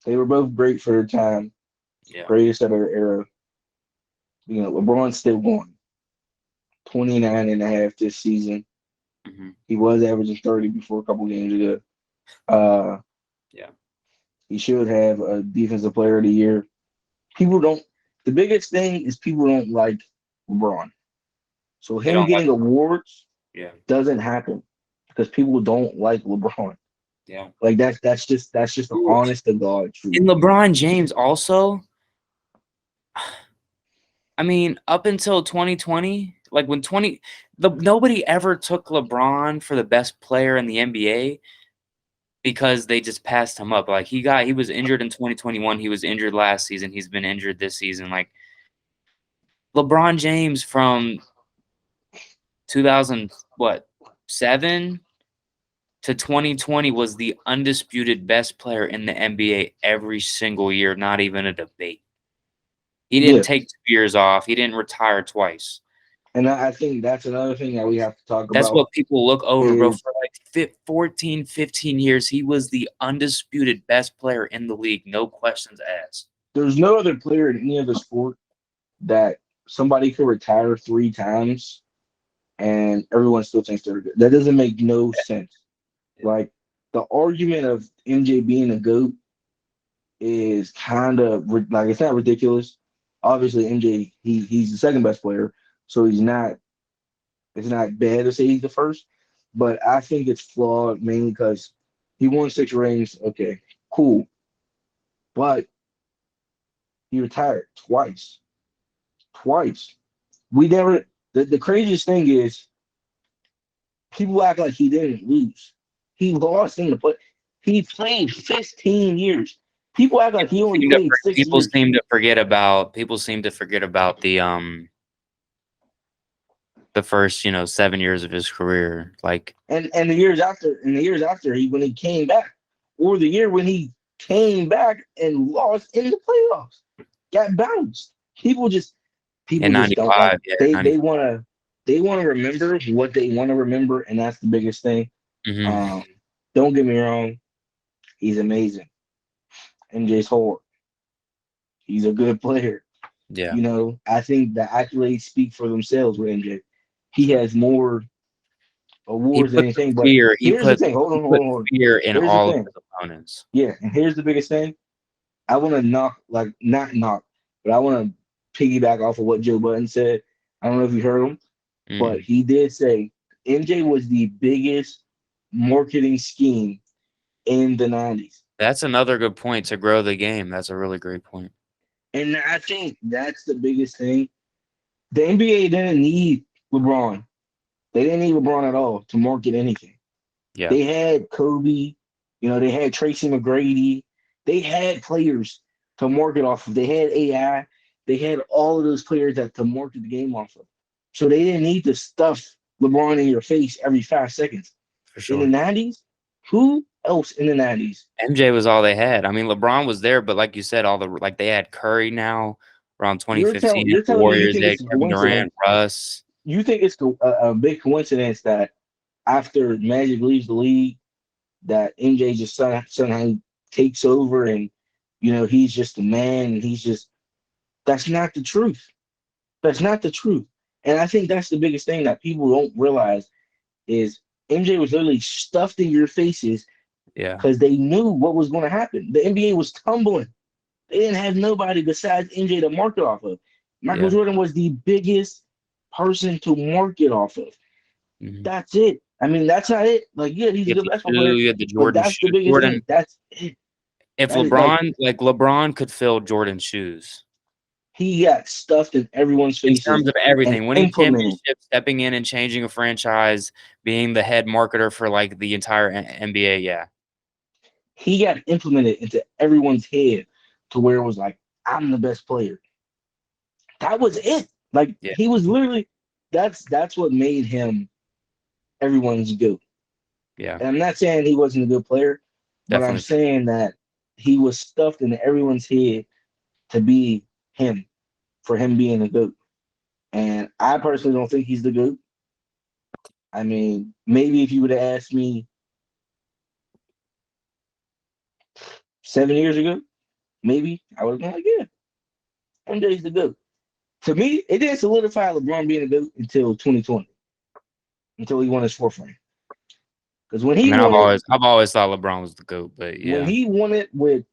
Speaker 2: They were both great for their time,
Speaker 1: Yeah.
Speaker 2: greatest of their era. You know, LeBron's still going 29 and a half this season.
Speaker 1: Hmm.
Speaker 2: He was averaging 30 before a couple games ago. Uh,
Speaker 1: Yeah.
Speaker 2: he should have a defensive player of the year. People don't, the biggest thing is people don't like LeBron. So
Speaker 1: They
Speaker 2: him
Speaker 1: don't like.
Speaker 2: getting awards
Speaker 1: Yeah.
Speaker 2: doesn't happen because people don't like LeBron.
Speaker 1: Yeah.
Speaker 2: Like that's just the
Speaker 1: Ooh.
Speaker 2: honest to God truth.
Speaker 1: And LeBron James also. I mean, up until 2020, like when nobody ever took LeBron for the best player in the NBA because they just passed him up. Like he was injured in 2021. He was injured last season. He's been injured this season. Like LeBron James from 2000 what 7 to 2020 was the undisputed best player in the NBA every single year, not even a debate. He didn't
Speaker 2: Yeah.
Speaker 1: take 2 years off. He didn't retire twice.
Speaker 2: And I think that's another thing that we have to talk
Speaker 1: That's
Speaker 2: about
Speaker 1: what people look over, bro.
Speaker 2: is
Speaker 1: For like 14, 15 years, he was the undisputed best player in the league. No questions asked.
Speaker 2: there's no other player in any other sport that somebody could retire 3 times and everyone still thinks they're good. That doesn't make no sense. Like the argument of MJ being a GOAT is kind of like it's not ridiculous. Obviously, MJ he's the second best player, so he's not. It's not bad to say he's the first, but I think it's flawed mainly because he won 6 rings. Okay, cool, but he retired twice. Twice. We never. The craziest thing is people act like he didn't lose. He lost in the play. He played 15 years. People act like he only played six
Speaker 1: People
Speaker 2: years.
Speaker 1: seem to forget about the first 7 years of his career. Like
Speaker 2: And the years after when he came back, or the year when he came back and lost in the playoffs, got bounced.
Speaker 1: in
Speaker 2: People just don't like
Speaker 1: '95, yeah,
Speaker 2: they they
Speaker 1: '95.
Speaker 2: want to they want to remember what they want to remember, and that's the biggest thing.
Speaker 1: Hmm.
Speaker 2: Um, don't get me wrong, he's amazing. MJ's hard. He's a good player.
Speaker 1: Yeah,
Speaker 2: You know, I think the accolades speak for themselves with MJ. He has more
Speaker 1: he
Speaker 2: awards than
Speaker 1: put the
Speaker 2: anything. But
Speaker 1: fear.
Speaker 2: here's the thing. Hold
Speaker 1: He
Speaker 2: on, hold
Speaker 1: put
Speaker 2: on, hold on.
Speaker 1: fear in
Speaker 2: Here's the
Speaker 1: all of
Speaker 2: thing.
Speaker 1: his opponents.
Speaker 2: Yeah, and here's the biggest thing. I want to not knock, but I want to piggyback off of what Joe Budden said. I don't know if you heard him, but
Speaker 1: Mm.
Speaker 2: he did say MJ was the biggest marketing scheme in the 90s.
Speaker 1: That's another good point to grow the game. That's a really great point.
Speaker 2: And I think that's the biggest thing. The NBA didn't need LeBron. They didn't need LeBron at all to market anything.
Speaker 1: Yeah,
Speaker 2: They had Kobe, they had Tracy McGrady. They had players to market off of. They had AI. They had all of those players that to market the game off of. So they didn't need to stuff LeBron in your face every 5 seconds.
Speaker 1: for
Speaker 2: In the
Speaker 1: sure.
Speaker 2: 90s, who else in the 90s?
Speaker 1: MJ was all they had. I mean, LeBron was there, but like you said, they had Curry now around
Speaker 2: You're
Speaker 1: 2015
Speaker 2: telling
Speaker 1: in
Speaker 2: you're
Speaker 1: the
Speaker 2: telling me you
Speaker 1: Warriors.
Speaker 2: think
Speaker 1: They had
Speaker 2: it's a
Speaker 1: Kevin Durant,
Speaker 2: coincidence.
Speaker 1: Russ.
Speaker 2: You think it's a big coincidence that after Magic leaves the league, that MJ just somehow takes over and he's just the man and that's not the truth. That's not the truth. And I think that's the biggest thing that people don't realize is MJ was literally stuffed in your faces
Speaker 1: Yeah,
Speaker 2: because they knew what was going to happen. The NBA was tumbling. They didn't have nobody besides MJ to market off of. Michael
Speaker 1: yeah.
Speaker 2: Jordan was the biggest person to market off of.
Speaker 1: Hmm.
Speaker 2: That's it. I mean, that's not it. Like, yeah, he's
Speaker 1: You
Speaker 2: a
Speaker 1: had
Speaker 2: good
Speaker 1: the
Speaker 2: basketball
Speaker 1: shoe,
Speaker 2: player,
Speaker 1: you had the
Speaker 2: but
Speaker 1: Jordan
Speaker 2: that's the
Speaker 1: shoe.
Speaker 2: biggest thing. That's it.
Speaker 1: If
Speaker 2: That is like
Speaker 1: LeBron could fill Jordan's shoes
Speaker 2: he got stuffed in everyone's
Speaker 1: in
Speaker 2: faces
Speaker 1: terms of
Speaker 2: and
Speaker 1: everything, winning
Speaker 2: implemented.
Speaker 1: championships, stepping in and changing a franchise, being the head marketer for like the entire NBA. Yeah,
Speaker 2: He got implemented into everyone's head to where it was like, I'm the best player. That was it. Like
Speaker 1: yeah,
Speaker 2: he was literally that's what made him everyone's goat.
Speaker 1: yeah,
Speaker 2: And I'm not saying he wasn't a good player, but I'm
Speaker 1: definitely.
Speaker 2: saying that he was stuffed into everyone's head to be him, for him being the GOAT. And I personally don't think he's the GOAT. I mean, maybe if you would have asked me 7 years ago, maybe I would have been like, yeah, MJ's the GOAT. To me, it didn't solidify LeBron being the GOAT until 2020, until he won his fourth ring. Because when
Speaker 1: I
Speaker 2: he
Speaker 1: mean,
Speaker 2: won it,
Speaker 1: I've always thought LeBron was the GOAT, but
Speaker 2: when
Speaker 1: yeah.
Speaker 2: he won it with,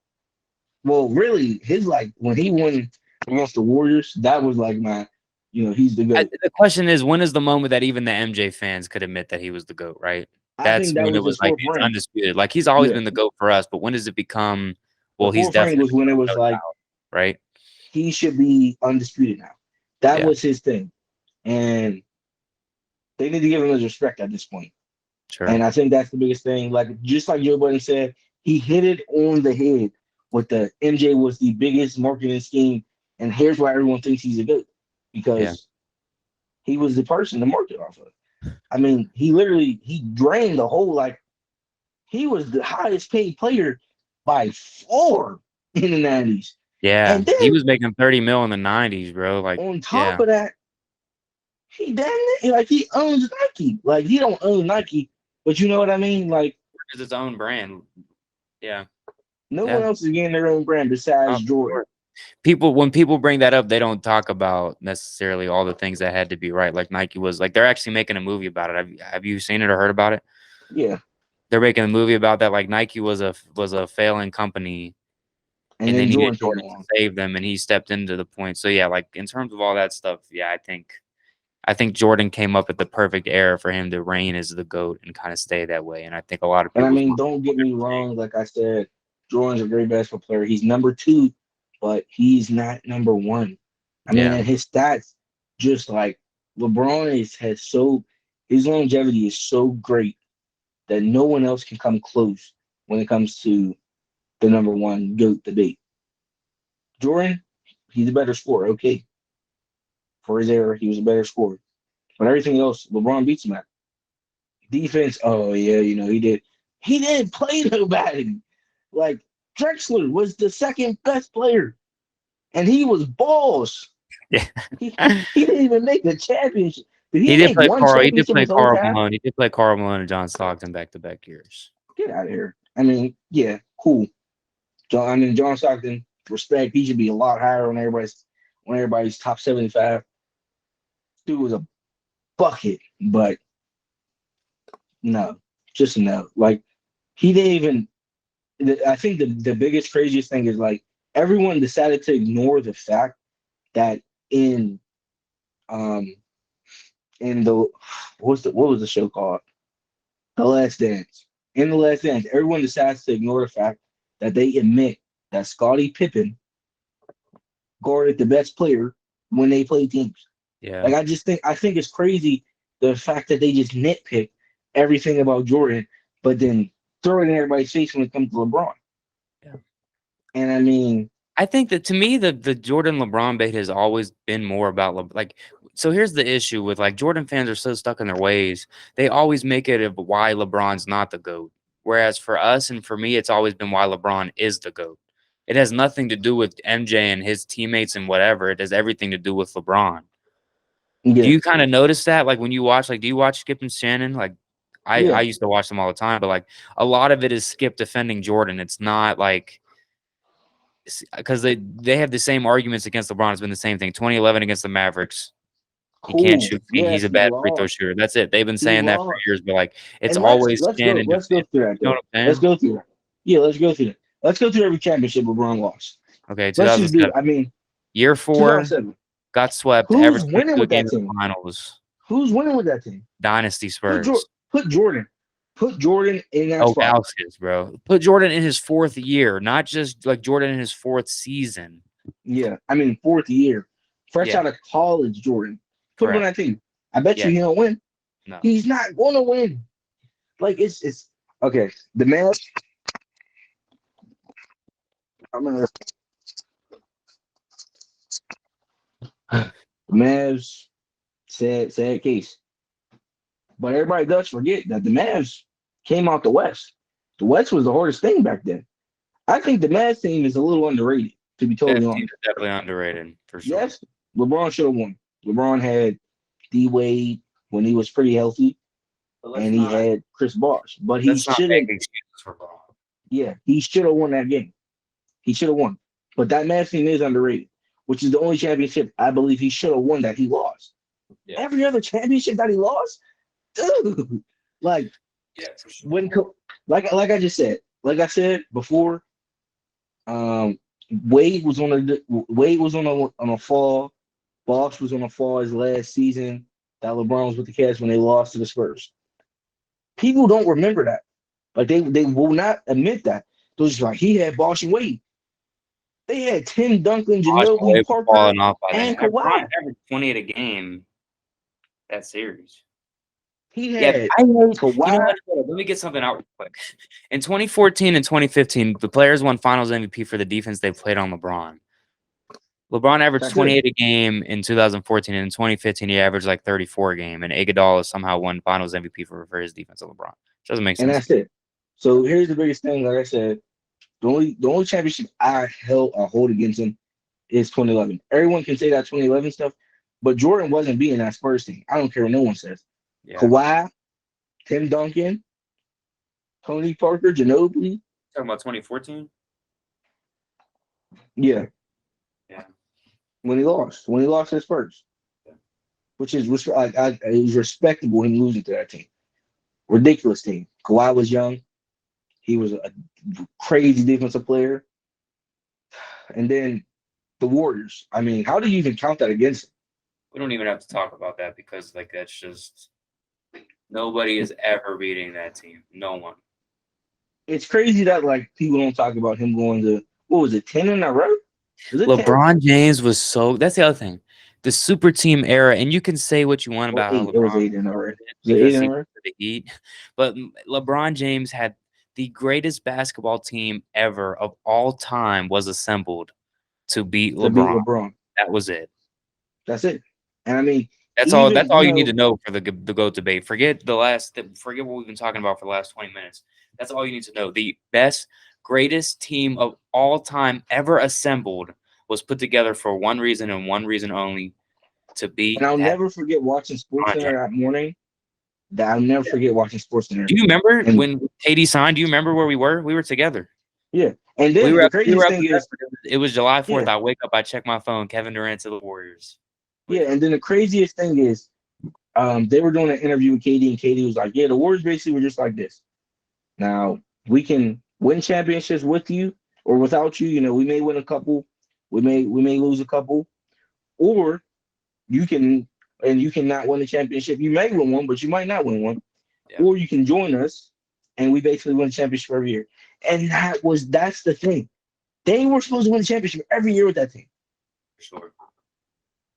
Speaker 2: well, really, his like when he won against the Warriors, that was like my, he's the GOAT.
Speaker 1: The question is, when is the moment that even the MJ fans could admit that he was the GOAT, right?
Speaker 2: I
Speaker 1: That's
Speaker 2: think that
Speaker 1: when it
Speaker 2: was
Speaker 1: was
Speaker 2: his
Speaker 1: like
Speaker 2: fourth
Speaker 1: it's
Speaker 2: ring.
Speaker 1: undisputed. Like he's always
Speaker 2: Yeah,
Speaker 1: been the GOAT for us, but when does it become?
Speaker 2: the
Speaker 1: Well, he's
Speaker 2: fourth ring
Speaker 1: definitely
Speaker 2: was when it
Speaker 1: no
Speaker 2: was like
Speaker 1: doubt, right?
Speaker 2: he should be undisputed now. That
Speaker 1: Yeah,
Speaker 2: was his thing, and they need to give him his respect at this point.
Speaker 1: sure.
Speaker 2: And I think that's the biggest thing. Like just like Joe Budden said, he hit it on the head with the MJ was the biggest marketing scheme, and here's why everyone thinks he's a GOAT
Speaker 1: Yeah,
Speaker 2: because he was the person to market off of. I mean, he drained the whole like he was the highest paid player by far in the 90s.
Speaker 1: yeah.
Speaker 2: And
Speaker 1: He
Speaker 2: then
Speaker 1: was making 30 mil in the 90s, bro. Like,
Speaker 2: on top
Speaker 1: yeah,
Speaker 2: of that, he damn like he owns Nike. Like he don't own Nike, but you know what I mean? Like
Speaker 1: it's its own brand. Yeah,
Speaker 2: no one
Speaker 1: yeah.
Speaker 2: else is getting their own brand besides Jordan.
Speaker 1: Sure. People when people bring that up, they don't talk about necessarily all the things that had to be right. Like Nike was like they're actually making a movie about it. Have you seen it or heard about it?
Speaker 2: Yeah.
Speaker 1: They're making a movie about that. Like Nike was a failing company,
Speaker 2: And
Speaker 1: and they
Speaker 2: then
Speaker 1: needed
Speaker 2: Jordan came
Speaker 1: Jordan to
Speaker 2: along.
Speaker 1: save them, and he stepped into the point. So yeah, like in terms of all that stuff, yeah, I think Jordan came up at the perfect era for him to reign as the GOAT and kind of stay that way. And I think a lot of
Speaker 2: And I
Speaker 1: people's
Speaker 2: mean, don't get me wrong. Like I said, Jordan's a great basketball player. He's number two, but he's not number one. I mean,
Speaker 1: yeah,
Speaker 2: and his stats, just like LeBron has so his longevity is so great that no one else can come close when it comes to the number one GOAT debate. Jordan, he's a better scorer. Okay, for his era, he was a better scorer. But everything else, LeBron beats him at. Defense, oh yeah, he did. He didn't play nobody. Like Drexler was the second best player, and he was balls.
Speaker 1: yeah.
Speaker 2: He didn't even make the championship. Did
Speaker 1: He
Speaker 2: he
Speaker 1: did
Speaker 2: make
Speaker 1: play
Speaker 2: one
Speaker 1: Carl. He did
Speaker 2: championship
Speaker 1: play
Speaker 2: his whole
Speaker 1: Carl
Speaker 2: time?
Speaker 1: Malone. He did play Carl Malone and John Stockton back to back years.
Speaker 2: Get out of here. I mean, yeah, cool. John Stockton, respect. He should be a lot higher on everybody's top 75. Dude was a bucket, but no, just no. Like he didn't even. I think the biggest craziest thing is like everyone decided to ignore the fact that in um in the what was the show called? The Last Dance. In The Last Dance, everyone decides to ignore the fact that they admit that Scottie Pippen guarded the best player when they play teams.
Speaker 1: Yeah.
Speaker 2: Like I think it's crazy the fact that they just nitpick everything about Jordan, but then throw it in everybody's face when it comes to LeBron.
Speaker 1: Yeah.
Speaker 2: And I mean,
Speaker 1: I think that to me, the Jordan LeBron bait has always been more about like. So here's the issue with like Jordan fans are so stuck in their ways. They always make it of why LeBron's not the GOAT. Whereas for us and for me, it's always been why LeBron is the GOAT. It has nothing to do with MJ and his teammates and whatever. It has everything to do with LeBron. Do
Speaker 2: yeah,
Speaker 1: you kind of notice that? Like when you watch, like, do you watch Skip and Shannon? Like I
Speaker 2: yeah,
Speaker 1: used to watch them all the time, but like a lot of it is Skip defending Jordan. It's not like because they have the same arguments against LeBron. It's been the same thing. 2011 against the Mavericks, he can't
Speaker 2: cool.
Speaker 1: shoot. He's
Speaker 2: Yes,
Speaker 1: a
Speaker 2: he
Speaker 1: bad free throw
Speaker 2: lost.
Speaker 1: shooter. That's it. They've been
Speaker 2: He
Speaker 1: saying that for
Speaker 2: lost.
Speaker 1: years, but like it's
Speaker 2: And let's
Speaker 1: always
Speaker 2: let's go
Speaker 1: Shannon
Speaker 2: let's go
Speaker 1: defending.
Speaker 2: through that
Speaker 1: You know
Speaker 2: though.
Speaker 1: what I'm
Speaker 2: Let's
Speaker 1: saying?
Speaker 2: go through that. Yeah, let's go through that. Let's go through every championship LeBron lost.
Speaker 1: Okay,
Speaker 2: Let's just do.
Speaker 1: 2007,
Speaker 2: I mean,
Speaker 1: year 4,
Speaker 2: 2007.
Speaker 1: got swept. Every
Speaker 2: Who's winning
Speaker 1: single
Speaker 2: with
Speaker 1: game
Speaker 2: that
Speaker 1: in the
Speaker 2: team?
Speaker 1: finals.
Speaker 2: Who's winning with that team?
Speaker 1: Dynasty
Speaker 2: Put Jordan.
Speaker 1: Spurs.
Speaker 2: Put Jordan. Put Jordan in that
Speaker 1: Oh,
Speaker 2: spot.
Speaker 1: Gauskas, bro. Put Jordan in his 4th year, not just like Jordan in his 4th season.
Speaker 2: Yeah, I mean fourth year, fresh
Speaker 1: Yeah,
Speaker 2: out of college. Jordan. Put him on
Speaker 1: correct.
Speaker 2: that team. I bet you
Speaker 1: Yeah,
Speaker 2: he don't win.
Speaker 1: no.
Speaker 2: He's not gonna win. Like it's okay. The Mavs. I'm gonna. The Mavs. Sad case. But everybody does forget that the Mavs came out the West. The West was the hardest thing back then. I think the Mavs team is a little underrated, to be totally
Speaker 1: That team
Speaker 2: honest.
Speaker 1: is definitely underrated for sure.
Speaker 2: Yes, LeBron should have won. LeBron had D Wade when he was pretty healthy,
Speaker 1: But
Speaker 2: and he had Chris Bosh. But he
Speaker 1: let's not
Speaker 2: should
Speaker 1: make
Speaker 2: have,
Speaker 1: excuses for LeBron.
Speaker 2: yeah, he should have won that game. He should have won. But that Mavs team is underrated, which is the only championship I believe he should have won that he lost.
Speaker 1: Yeah.
Speaker 2: Every other championship that he lost, dude, like
Speaker 1: Yeah, for sure.
Speaker 2: when like I just said, like I said before, um, Wade was on a fall. Bosh was on a fall his last season. That LeBron was with the Cavs when they lost to the Spurs. People don't remember that. Like they will not admit that. They're just like he had Bosh and Wade. They had Tim Duncan,
Speaker 1: Boston
Speaker 2: Ginobili,
Speaker 1: Wade was
Speaker 2: Parker,
Speaker 1: falling off by then.
Speaker 2: and
Speaker 1: LeBron
Speaker 2: Kawhi.
Speaker 1: averaged 28 a game that series.
Speaker 2: He
Speaker 1: Yeah,
Speaker 2: had
Speaker 1: I hate, you know
Speaker 2: Kawhi.
Speaker 1: what? Let me get something out real quick. In 2014 and 2015, the players won Finals MVP for the defense they played on LeBron. LeBron averaged
Speaker 2: That's it.
Speaker 1: 28 a game in 2014, and in 2015 he averaged like 34 a game. And Iguodala somehow won Finals MVP for his defense of LeBron. Doesn't make
Speaker 2: And
Speaker 1: sense.
Speaker 2: that's it. So here's the biggest thing. Like I said, the only championship I hold against him is 2011. Everyone can say that 2011 stuff, but Jordan wasn't being that Spurs team. I don't care what no one says.
Speaker 1: Yeah.
Speaker 2: Kawhi, Tim Duncan, Tony Parker, Ginobili.
Speaker 1: Talking about 2014.
Speaker 2: Yeah.
Speaker 1: Yeah.
Speaker 2: When he lost his Spurs,
Speaker 1: Yeah.
Speaker 2: which is it was respectable him losing to that team. Ridiculous team. Kawhi was young. He was a crazy defensive player. And then the Warriors. I mean, how do you even count that against him?
Speaker 1: We don't even have to talk about that because like that's just nobody is ever beating that team. No one.
Speaker 2: It's crazy that like people don't talk about him going to what was it, 10 in a row? Was it 10?
Speaker 1: LeBron James was so. That's the other thing. The super team era, and you can say what you want
Speaker 2: Or
Speaker 1: about how
Speaker 2: eight. It was
Speaker 1: LeBron
Speaker 2: 8 in a row. Was it 8
Speaker 1: because
Speaker 2: in
Speaker 1: he
Speaker 2: a row?
Speaker 1: the Heat, but LeBron James had the greatest basketball team ever of all time was assembled to beat
Speaker 2: To beat
Speaker 1: LeBron.
Speaker 2: LeBron.
Speaker 1: That was it.
Speaker 2: That's it. And I mean,
Speaker 1: That's all. That's all you need to know for the GOAT debate. Forget Forget what we've been talking about for the last 20 minutes. That's all you need to know. The best, greatest team of all time ever assembled was put together for one reason and one reason only: to beat.
Speaker 2: And I'll
Speaker 1: that
Speaker 2: never forget watching
Speaker 1: LeBron
Speaker 2: SportsCenter
Speaker 1: James.
Speaker 2: that morning. I'll never forget watching SportsCenter.
Speaker 1: Do you remember
Speaker 2: And-
Speaker 1: when KD signed? Do you remember where we were? We were together.
Speaker 2: Yeah. And then
Speaker 1: We were
Speaker 2: the
Speaker 1: up, we
Speaker 2: craziest
Speaker 1: were up
Speaker 2: thing
Speaker 1: in
Speaker 2: is,
Speaker 1: Bedford. It was July 4th.
Speaker 2: Yeah.
Speaker 1: I wake up, I check my phone. Kevin Durant to the Warriors.
Speaker 2: yeah, and then the craziest thing is, they were doing an interview with KD, and KD was like, "Yeah, the Warriors basically were just like this. Now we can win championships with you or without you. You know, we may win a couple, we may lose a couple, or you can not win the championship. You may win one, but you might not win one,
Speaker 1: Yeah.
Speaker 2: or you can join us, and we basically win the championship every year. And that's the thing. They were supposed to win the championship every year with that team.
Speaker 1: For sure.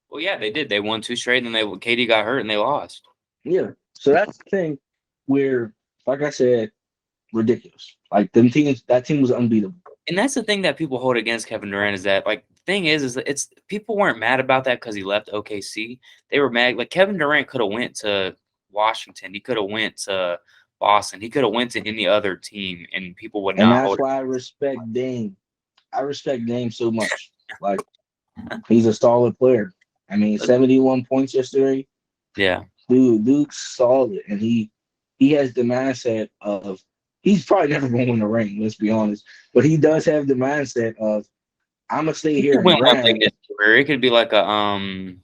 Speaker 1: Well, yeah, they did. They won 2 straight, and then KD got hurt, and they lost.
Speaker 2: Yeah. So that's the thing where, like I said, ridiculous. Like that team was unbeatable.
Speaker 1: And that's the thing that people hold against Kevin Durant is that, like, the thing is that it's people weren't mad about that because he left OKC. They were mad. Like, Kevin Durant could have went to Washington. He could have went to Boston. He could have went to any other team, and people would
Speaker 2: And
Speaker 1: not
Speaker 2: that's
Speaker 1: hold.
Speaker 2: why I respect Dame. I respect Dame so much. Like, he's a solid player. I mean, 71 points yesterday.
Speaker 1: Yeah.
Speaker 2: Dude's solid, and he has the mindset of he's probably never going to win a ring. Let's be honest, but he does have the mindset of I'm gonna stay
Speaker 1: He
Speaker 2: here
Speaker 1: could
Speaker 2: and
Speaker 1: win one late
Speaker 2: grind.
Speaker 1: in his career. It could be like a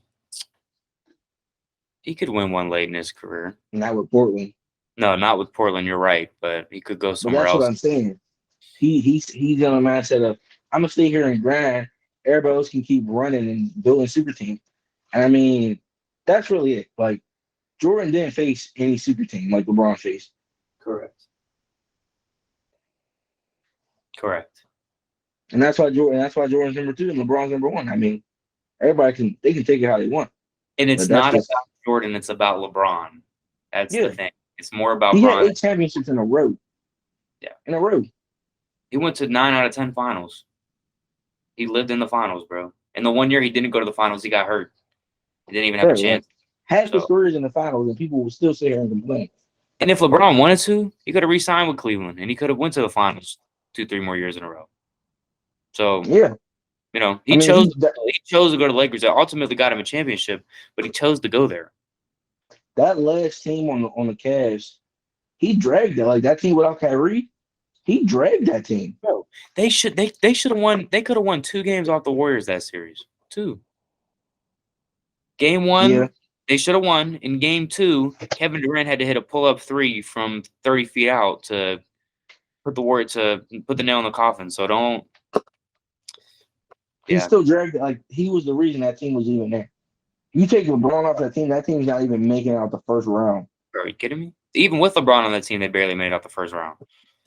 Speaker 1: He could win one late in his career.
Speaker 2: Not with Portland.
Speaker 1: No, not with Portland. You're right, but he could go
Speaker 2: But
Speaker 1: somewhere
Speaker 2: that's
Speaker 1: else.
Speaker 2: what I'm saying. He's in a mindset of I'm gonna stay here and grind. Everybody else can keep running and building super team. And I mean, that's really it. Like Jordan didn't face any super team like LeBron faced.
Speaker 1: Correct.
Speaker 2: And that's why Jordan's number 2 and LeBron's number 1. I mean, everybody can take it how they want.
Speaker 1: And it's
Speaker 2: But that's
Speaker 1: not
Speaker 2: just-
Speaker 1: about Jordan, it's about LeBron. That's
Speaker 2: Yeah.
Speaker 1: the thing. It's more about
Speaker 2: He had
Speaker 1: Bron.
Speaker 2: 8 championships in a row.
Speaker 1: Yeah.
Speaker 2: In a row.
Speaker 1: He went to 9 out of 10 finals. He lived in the finals, bro. And the one year he didn't go to the finals, he got hurt. He didn't even have a
Speaker 2: Right,
Speaker 1: chance.
Speaker 2: Half his
Speaker 1: So-
Speaker 2: career is in the finals, and people will still sit here and complain.
Speaker 1: And if LeBron wanted to, he could have re-signed with Cleveland, and he could have went to the finals 2-3 more years in a row. So,
Speaker 2: Yeah.
Speaker 1: you know,
Speaker 2: I mean,
Speaker 1: he chose to go to the Lakers. That ultimately got him a championship, but he chose to go there.
Speaker 2: that last team on the Cavs, he dragged it. Like that team without Kyrie, He dragged that team.
Speaker 1: Bro, they should have won. They could have won 2 games off the Warriors that series. 2. Game 1,
Speaker 2: Yeah.
Speaker 1: they should have won. In game 2, Kevin Durant had to hit a pull-up 3 from 30 feet out to put the nail in the coffin. So don't.
Speaker 2: He
Speaker 1: Yeah.
Speaker 2: still dragged it. Like, he was the reason that team was even there. You take LeBron off that team's not even making it out the first round.
Speaker 1: Bro, are you kidding me? Even with LeBron on that team, they barely made it out the first round.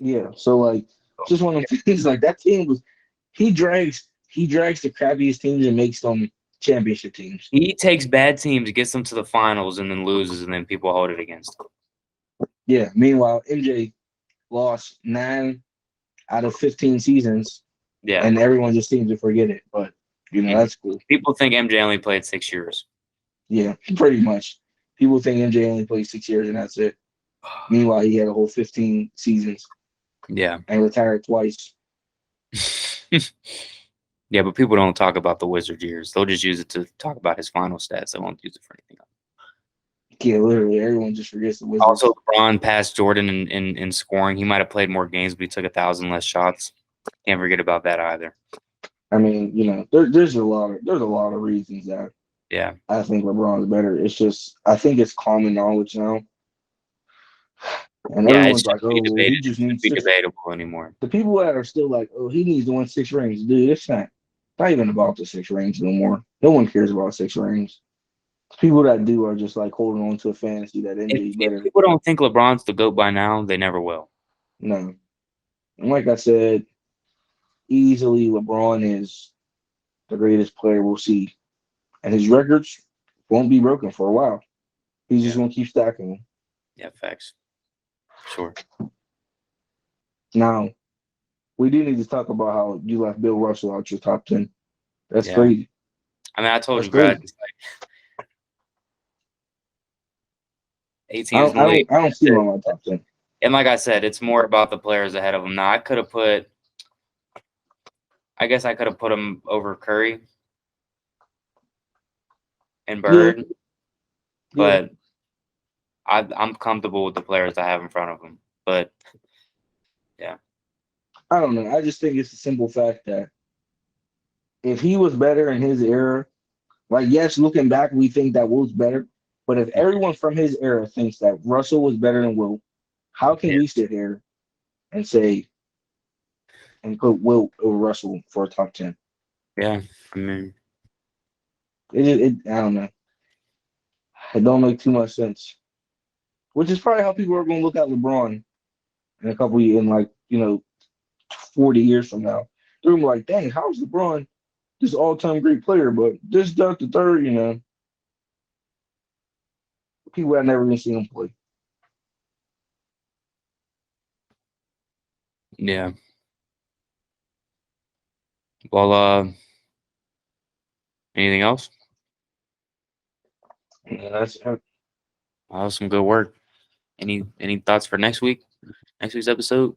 Speaker 2: Yeah. So, like, just one of the things, like, that team was – he drags the crappiest teams and makes them championship teams.
Speaker 1: He takes bad teams, gets them to the finals, and then loses, and then people hold it against him.
Speaker 2: Yeah. Meanwhile, MJ lost 9 out of 15 seasons.
Speaker 1: Yeah.
Speaker 2: And everyone just seems to forget it. But, you know, that's cool.
Speaker 1: People think MJ only played 6 years.
Speaker 2: Yeah, pretty much. People think MJ only played 6 years and that's it. Meanwhile, he had a whole 15 seasons.
Speaker 1: Yeah.
Speaker 2: And retired twice.
Speaker 1: Yeah, but people don't talk about the Wizard years. They'll just use it to talk about his final stats. They won't use it for anything else.
Speaker 2: Yeah, literally, everyone just forgets the Wizards.
Speaker 1: Also, LeBron passed Jordan in scoring. He might have played more games, but he took 1,000 less shots. Can't forget about that either.
Speaker 2: I mean, you know, there's a lot of reasons that I think LeBron's better. It's just I think it's common knowledge now. And everyone's like, oh, he just needs
Speaker 1: be debatable anymore.
Speaker 2: The people that are still like, oh, he needs to win 6 rings. Dude, it's not even about the 6 rings no more. No one cares about 6 rings. People that do are just like holding on to a fantasy that NBA is better.
Speaker 1: If people don't think LeBron's the GOAT by now, they never will.
Speaker 2: No. And like I said, easily LeBron is the greatest player we'll see. And his records won't be broken for a while. He's just going to keep stacking them.
Speaker 1: Yeah, facts. Sure.
Speaker 2: Now, we do need to talk about how you left Bill Russell out your top 10. That's crazy.
Speaker 1: I mean, I told you, Brad. It's like 18 is
Speaker 2: I don't see him on my top 10.
Speaker 1: And like I said, it's more about the players ahead of him. Now, I guess I could have put him over Curry and Bird, but I'm comfortable with the players I have in front of him. But, yeah.
Speaker 2: I don't know. I just think it's a simple fact that if he was better in his era, like, yes, looking back, we think that Will's better. But if everyone from his era thinks that Russell was better than Will, how can we sit here and say and put Will over Russell for a top 10?
Speaker 1: Yeah, I mean,
Speaker 2: I don't know. It don't make too much sense. Which is probably how people are going to look at LeBron in a couple years, in like 40 years from now. They're going to be like, dang, how's LeBron this all-time great player, but this, that, the third, people have never even seen him play.
Speaker 1: Yeah. Well, anything else?
Speaker 2: Yeah, that's
Speaker 1: some good work. Any thoughts for next week? Next week's episode?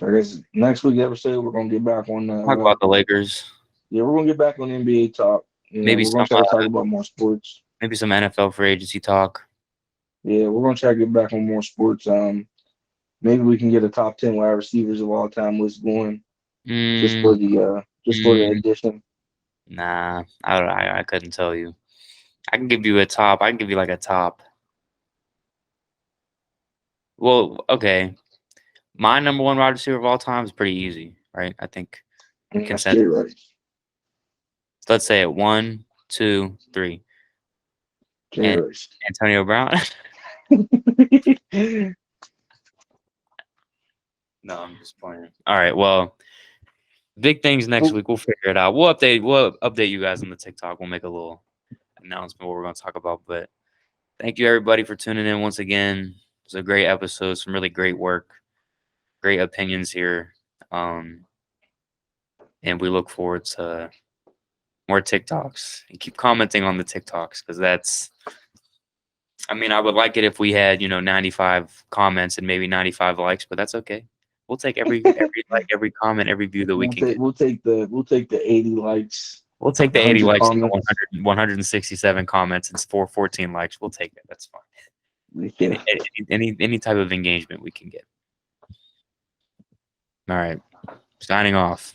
Speaker 2: I guess next week's episode we're gonna get back on
Speaker 1: talk about the Lakers.
Speaker 2: Yeah, we're gonna get back on NBA talk.
Speaker 1: Maybe
Speaker 2: we're gonna try to talk about more sports.
Speaker 1: Maybe some NFL free agency talk.
Speaker 2: Yeah, we're gonna try to get back on more sports. Maybe we can get a top 10 wide receivers of all time list going. Just for the addition.
Speaker 1: Nah, I couldn't tell you. I can give you a top. I can give you like a top. Well, okay. My number 1 wide receiver of all time is pretty easy, right? I think.
Speaker 2: Consensus. Right.
Speaker 1: Let's say it 1, 2, 3. Antonio Brown. No, I'm just playing. All right. Well, big things next week. We'll figure it out. We'll update you guys on the TikTok. We'll make a little announcement what we're going to talk about. But thank you everybody for tuning in once again. It was a great episode. Some really great work, great opinions here. And we look forward to more TikToks, and keep commenting on the TikToks, because I would like it if we had 95 comments and maybe 95 likes, but that's okay. We'll take every like, every comment, every view that we can get.
Speaker 2: We'll take the 80 likes.
Speaker 1: We'll take the 80 likes and the 167 comments and 414 likes. We'll take it. That's fine.
Speaker 2: Yeah.
Speaker 1: Any type of engagement we can get. All right. Signing off.